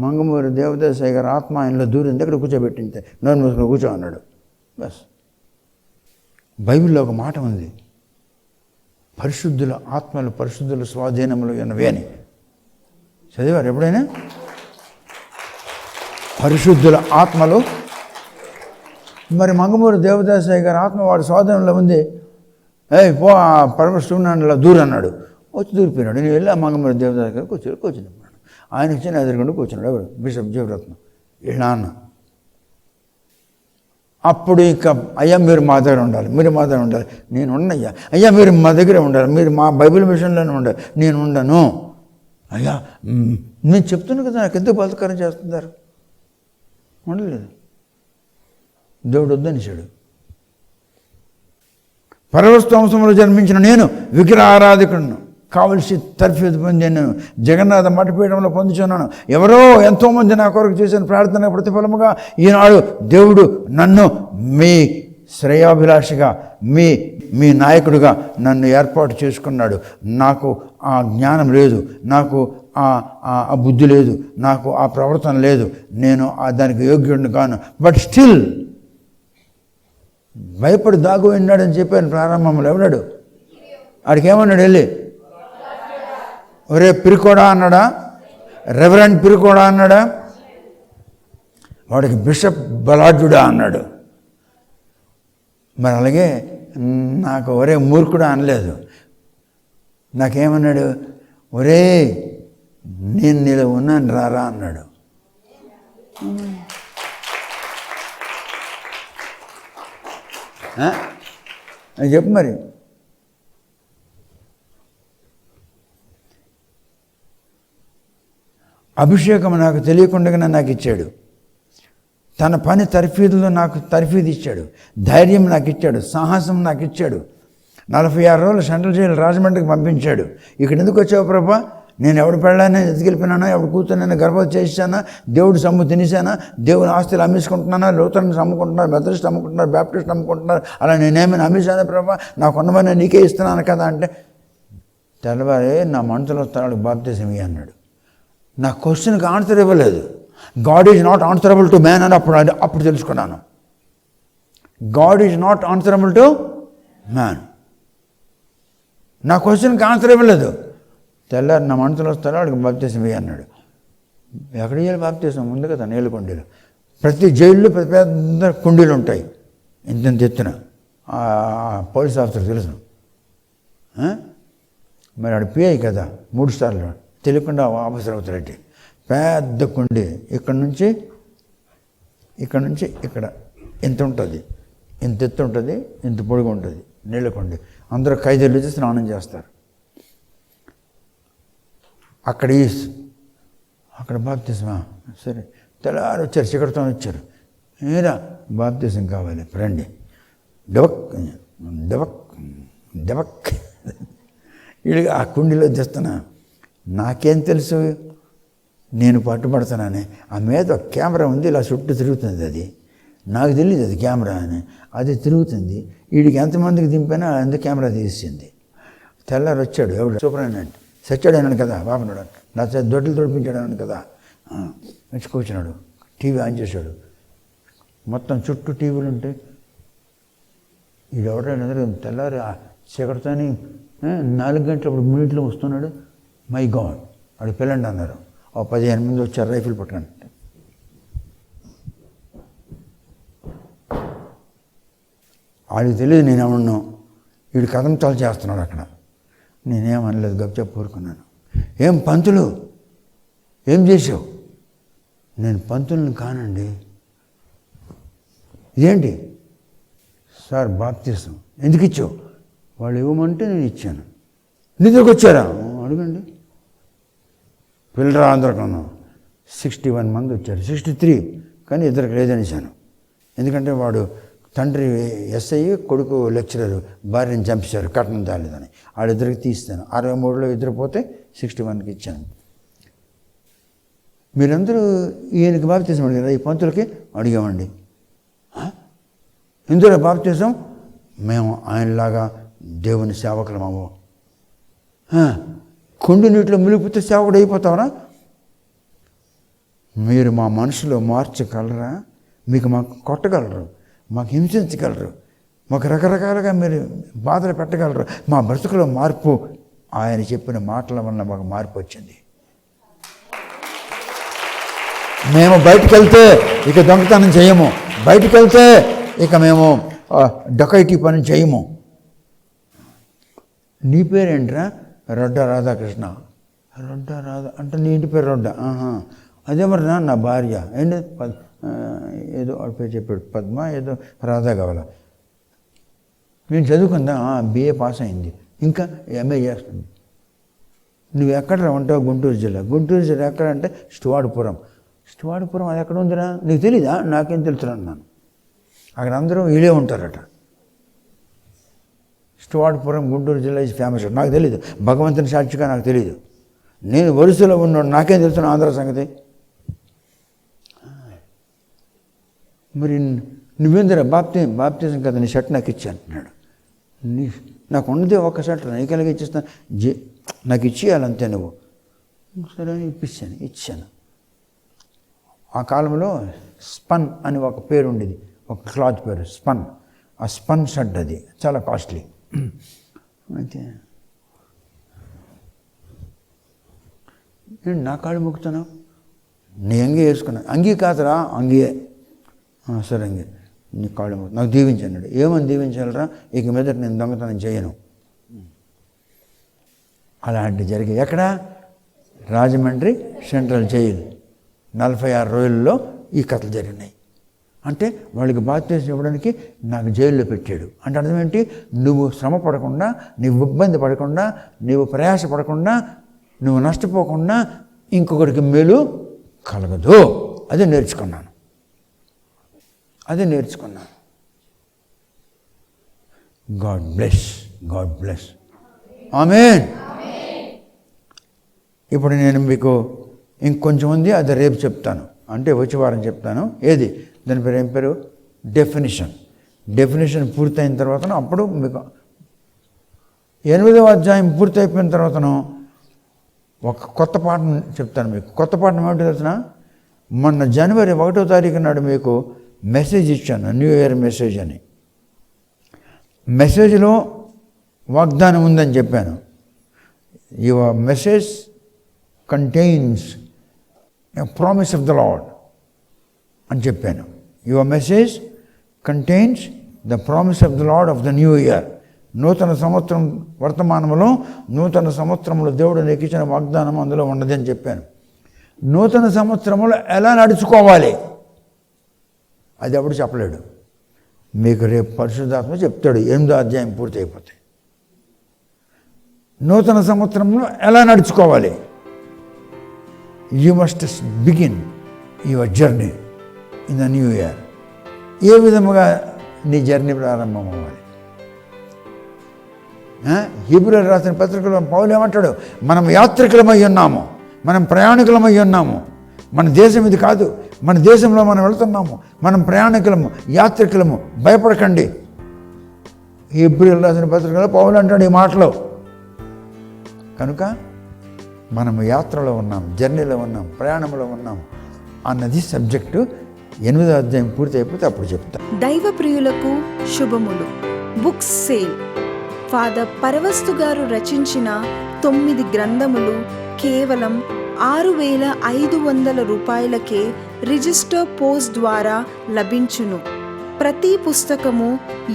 మంగమూరి దేవదాసయ్య గారు ఆత్మ ఆయనలో దూరింది, అక్కడ కూర్చోబెట్టింది, నోరు మూసుకొని కూర్చో అన్నాడు. బస్. బైబిల్లో ఒక మాట ఉంది, పరిశుద్ధుల ఆత్మలు పరిశుద్ధుల స్వాధీనములు ఎనవే అని. చదివారు ఎప్పుడైనా? పరిశుద్ధుల ఆత్మలు. మరి మంగమూరి దేవదాసయ్య గారి ఆత్మ వాడి స్వాధీనంలో ఉంది. పో పరమశివునిలా దూరు అన్నాడు. వచ్చి దూరిపోయినాడు. నేను వెళ్ళి ఆ మంగమూరి దేవదాస్ గారు కూర్చున్నాడు. ఆయన ఇచ్చిన ఎదురుకుండా కూర్చున్నాడు. ఎవరు? బిషప్ జీవరత్నం, వీళ్ళ నాన్న. అప్పుడు ఇక అయ్యా మీరు మా దగ్గర ఉండాలి, మీరు మా దగ్గర ఉండాలి. నేను ఉండయ్యా. అయ్యా మీరు మా దగ్గరే ఉండాలి, మీరు మా బైబిల్ మిషన్లోనే ఉండాలి. నేను ఉండను. అయ్యా నేను చెప్తున్నాను కదా, నాకు ఎందుకు బలత్కారం చేస్తున్నారు? ఉండలేదు. దేవుడు వద్దనిశాడు. పరవస్తు వంశంలో జన్మించిన నేను విగ్రహారాధికుడును, కావలసి తర్ఫీదు పొందాను, జగన్నాథ మఠపీఠంలో పొందుచున్నాను. ఎవరో ఎంతోమంది నా కొరకు చేసిన ప్రార్థన ప్రతిఫలముగా ఈనాడు దేవుడు నన్ను మీ శ్రేయాభిలాషిగా, మీ నాయకుడిగా నన్ను ఏర్పాటు చేసుకున్నాడు. నాకు ఆ జ్ఞానం లేదు, నాకు ఆ బుద్ధి లేదు, నాకు ఆ ప్రవర్తన లేదు, నేను దానికి యోగ్యుడిని కాను. బట్ స్టిల్ భయపడి దాగు విన్నాడని చెప్పాను ప్రారంభంలో. ఎవడాడు? ఆడికి ఏమన్నాడు? వెళ్ళి ఒరే పిరికోడా అన్నాడా? రెవరెండ్ పిరికోడా అన్నాడా? వాడికి బిషప్ బలాఢ్యుడా అన్నాడు. మరి అలాగే నాకు ఒరే మూర్ఖుడా అనలేదు. నాకేమన్నాడు? ఒరే నేను నీలో ఉన్నాను రారా అన్నాడు. అని చెప్పు మరి. అభిషేకం నాకు తెలియకుండా నాకు ఇచ్చాడు. తన పని తర్ఫీదులో నాకు తర్ఫీదు ఇచ్చాడు, ధైర్యం నాకు ఇచ్చాడు, సాహసం నాకు ఇచ్చాడు. 46 రోజులు సెంట్రల్ జైలు రాజమండ్రికి పంపించాడు. ఇక్కడ ఎందుకు వచ్చావు ప్రభా? నేను ఎవడు పెళ్ళాన్ని ఎత్తుకెళ్ళిపోయినానా, ఎవడు కూర్చొని గర్భవతి చేశానా, దేవుడు సొమ్ము తినేసానా, దేవుని ఆస్తులు అమ్మేసుకుంటున్నానా, లూథరన్స్ అమ్ముకుంటున్నారు, మెథడిస్ట్ అమ్ముకుంటున్నారు, బ్యాప్టిస్ట్ అమ్ముకుంటున్నారు, అలా నేనేమైనా అమ్మేశానా ప్రభా? నాకు ఉన్నవన్నీ నీకే ఇస్తున్నాను కదా అంటే, తెల్లవారే నా మనసులో వస్తాడు బాప్తిజం అన్నాడు. నా క్వశ్చన్కి ఆన్సర్ ఇవ్వలేదు. God is not answerable to man అని అప్పుడు తెలుసుకున్నాను. God is not answerable to man. నా క్వశ్చన్కి ఆన్సర్ ఇవ్వలేదు. తెల్లారి నా మనసులో వస్తాడు వాడికి బాప్తిజం అన్నాడు. ఎక్కడ చేయాలి బాప్తిజం? ఉంది కదా నీళ్ళకొండీలు. ప్రతి జైల్లో పెద్ద పెద్ద కుండీలు ఉంటాయి, ఇంత ఎత్తున. పోలీస్ ఆఫీసర్ తెలుసు. మరి ఆడు పిఐ కదా 3 సార్లు తెలియకుండా ఆఫీసర్ అవుతారంటే పెద్ద కుండి ఇక్కడ నుంచి ఇక్కడ ఎంత ఉంటుంది, ఇంత ఎత్తు ఉంటుంది, ఇంత పొడుగు ఉంటుంది నీళ్ళ కుండి. అందరూ ఖైదీలు వచ్చి స్నానం చేస్తారు. అక్కడ బాప్తిజమా, సరే తెల్లారు వచ్చారు, చికటితో వచ్చారు. ఏరా బాప్తిజం కావాలి, రండి. డబక్ డబక్ డబక్ వీడికి ఆ కుండీలో తెస్తున్నా. నాకేం తెలుసు, నేను పట్టుబడతానని. ఆ మీద ఒక కెమెరా ఉంది, ఇలా చుట్టూ తిరుగుతుంది. అది నాకు తెలియదు, అది కెమెరా అని. అది తిరుగుతుంది. వీడికి ఎంతమందికి దింపినా అందుకు కెమెరా తీసింది. తెల్లారు వచ్చాడు, ఎవడు సూపరింటెండెంట్ సచ్చాడు అన్నాడు కదా, బాబున్నాడు నా దొడ్లు తొడిపించాడు అన్నాడు కదా. వచ్చి కూర్చున్నాడు, టీవీ ఆన్ చేశాడు. మొత్తం చుట్టూ టీవీలు ఉంటాయి. ఇది ఎవరైనా తెల్లారి చీకటితోని 4 గంటలప్పుడు 3 వస్తున్నాడు. మై గాడ్, వాడు పిల్లండి అన్నారు. 15 మంది వచ్చారు రైఫిల్ పట్టుకొని. వాడికి తెలియదు నేనేమన్నాను. వీడు కథం తల చేస్తున్నాడు అక్కడ. నేనేమనలేదు, గప్చా కోరుకున్నాను. ఏం పంతులు, ఏం చేసావు? నేను పంతులను కానండి. ఇదేంటి సార్? బాప్తిసం. ఎందుకు ఇచ్చావు? వాళ్ళు ఇవ్వమంటే నేను ఇచ్చాను. నిద్రకు వచ్చారా? అడగండి. పిల్లరా అందరికన్నా 61 మంది వచ్చారు, 63 కానీ ఇద్దరికి లేదనిశాను. ఎందుకంటే వాడు తండ్రి ఎస్ఐ, కొడుకు లెక్చరర్, భార్యని చంపేశారు కట్నం తాలేదని. వాళ్ళిద్దరికి తీస్తాను. 63లో ఇద్దరు పోతే 61కి ఇచ్చాను. మీరందరూ ఈయనకి బాప్తిజం అడిగారా? ఈ పంతులకి అడిగామండి. ఇందులో బాప్తిజం? మేము ఆయనలాగా దేవుని సేవకులమవు. కొండు నీటిలో మునిగిపోతే సేవకుడు అయిపోతావరా? మీరు మా మనసులో మార్చగలరా? మాకు కొట్టగలరు, మాకు హింసించగలరు, మాకు రకరకాలుగా మీరు బాధలు పెట్టగలరు. మా బ్రతుకులో మార్పు ఆయన చెప్పిన మాటల వల్ల మాకు మార్పు వచ్చింది. మేము బయటకు వెళ్తే ఇక దొంగతనం చేయము, బయటకు వెళ్తే ఇక మేము డకైటీ పని చేయము. నీ పేరేంట్రా? రొడ్డ రాధాకృష్ణ. రొడ్డ రాధా అంటే నీ ఇంటి పేరు రొడ్డ? అదే మరి నా భార్య ఏంటి ఏదో పేరు చెప్పాడు, పద్మ ఏదో రాధా కావాలా. నేను చదువుకుందా? BA పాస్ అయింది, ఇంకా MA చేస్తుంది. నువ్వు ఎక్కడ ఉంటావు? గుంటూరు జిల్లా. గుంటూరు జిల్లా ఎక్కడంటే స్టువార్ట్పురం. స్టువార్ట్పురం అది ఎక్కడ ఉందిరా? నీకు తెలీదా? నాకేం తెలుసు అన్నాను. అక్కడ అందరూ వీళ్ళే ఉంటారట. స్టువార్ట్పురం గుంటూరు జిల్లా ఈజ్ ఫేమస్. నాకు తెలీదు, భగవంతుని సాక్షిగా నాకు తెలీదు. నేను వరుసలో ఉన్నాడు, నాకేం తెలుసు ఆంధ్ర సంగతి. మరి నువ్వేందిరా బాప్తిజం కదా, నీ షర్ట్ నాకు ఇచ్చి అంటున్నాడు. నాకు ఉన్నదే ఒక షర్ట్, నీకు ఎలాగ ఇచ్చిస్తాను? నాకు ఇచ్చేయాలంతే నువ్వు. సరే అని ఇచ్చాను. ఆ కాలంలో స్పన్ అని ఒక పేరు ఉండేది, ఒక క్లాత్ పేరు స్పన్. ఆ స్పన్ షర్ట్ అది చాలా కాస్ట్లీ. అయితే నేను నా కాళ్ళు మొక్కుతున్నావు, నీ అంగీ వేసుకున్నాను. అంగీ కాదురా, అంగీయే. సరే అంగీ, నీ కాళ్ళు మొక్కు, నాకు దీవించన్నాడు. ఏమని దీవించాలరా? ఇక మీద నేను దొంగతనం చేయను. అలాంటి జరిగాయి. ఎక్కడ? Rajahmundry central jail. 46 రోజుల్లో ఈ కథలు జరిగినాయి. అంటే వాళ్ళకి బాప్తిజం ఇవ్వడానికి నాకు జైల్లో పెట్టాడు. అంటే అర్థం ఏంటి? నువ్వు శ్రమ పడకుండా, నువ్వు ఇబ్బంది పడకుండా, నువ్వు ప్రయాస పడకుండా, నువ్వు నష్టపోకుండా ఇంకొకరికి మేలు కలగదు. అదే నేర్చుకున్నాను. God bless. ఆమేన్. ఇప్పుడు నేను మీకు ఇంకొంచెం ఉంది, అది రేపు చెప్తాను, అంటే వచ్చే వారం చెప్తాను. ఏది దాని పేరు? ఏం పేరు? డెఫినేషన్ పూర్తయిన తర్వాత అప్పుడు మీకు 8వ అధ్యాయం పూర్తయిపోయిన తర్వాతను ఒక కొత్త పాఠం చెప్తాను మీకు. కొత్త పాఠం ఏమిటో తెలిసిన? మొన్న జనవరి 1వ తారీఖు నాడు మీకు మెసేజ్ ఇచ్చాను, న్యూ ఇయర్ మెసేజ్ అని. మెసేజ్లో వాగ్దానం ఉందని చెప్పాను. Your message contains a promise of the lord అని చెప్పాను. Your message contains the promise of the lord of the new year. నూతన సంవత్సరం వర్తమానంలో నూతన సంవత్సరంలో దేవుడు నీకు ఇచ్చిన వాగ్దానం అందులో ఉన్నదని చెప్పాను. నూతన సంవత్సరంలో ఎలా నడుచుకోవాలి అది ఎవడు చెప్పలేడు. మీకు రేపు పరిశుద్ధాత్మ చెప్తాడు. 8వ అధ్యాయం పూర్తి అయిపోతాయి. నూతన సంవత్సరంలో ఎలా నడుచుకోవాలి. You must begin your journey in the new year. ఏ విధముగా నీ జర్నీ ప్రారంభం అవ్వాలి. హీబ్రూయులకు రాసిన పత్రికలో పౌలు ఏమంటాడు, మనం యాత్రికులమై ఉన్నాము, మనం ప్రయాణికులమై ఉన్నాము. మన దేశం ఇది కాదు, మన దేశంలో మనం వెళుతున్నాము, మనం ప్రయాణికులము, యాత్రికులము, భయపడకండి. హీబ్రూయులకు రాసిన పత్రికలో పౌలు అంటాడు ఈ మాటలో. కనుక మనము యాత్రలో ఉన్నాం, జర్నీలో ఉన్నాం, ప్రయాణంలో ఉన్నాం అన్నది సబ్జెక్టు. 8వ అధ్యాయం పూర్తి అయిపోతే అప్పుడు చెప్తా. దైవ ప్రియులకు శుభములు. Books sale. ఫాదర్ పరవస్తు గారు రచించిన 9 గ్రంథములు కేవలం 6,500 రూపాయలకే రిజిస్టర్ పోస్ట్ ద్వారా లభించును. ప్రతి పుస్తకము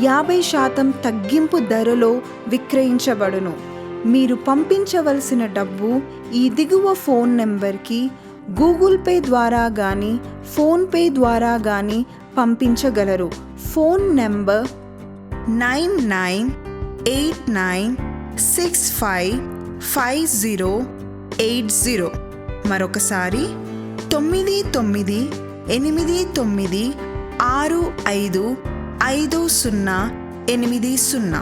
50% తగ్గింపు ధరలో విక్రయించబడును. మీరు పంపించవలసిన డబ్బు ఈ దిగువ ఫోన్ నెంబర్కి గూగుల్ పే ద్వారా కానీ ఫోన్పే ద్వారా కానీ పంపించగలరు. Phone number 9989655080. మరొకసారి 9989655080.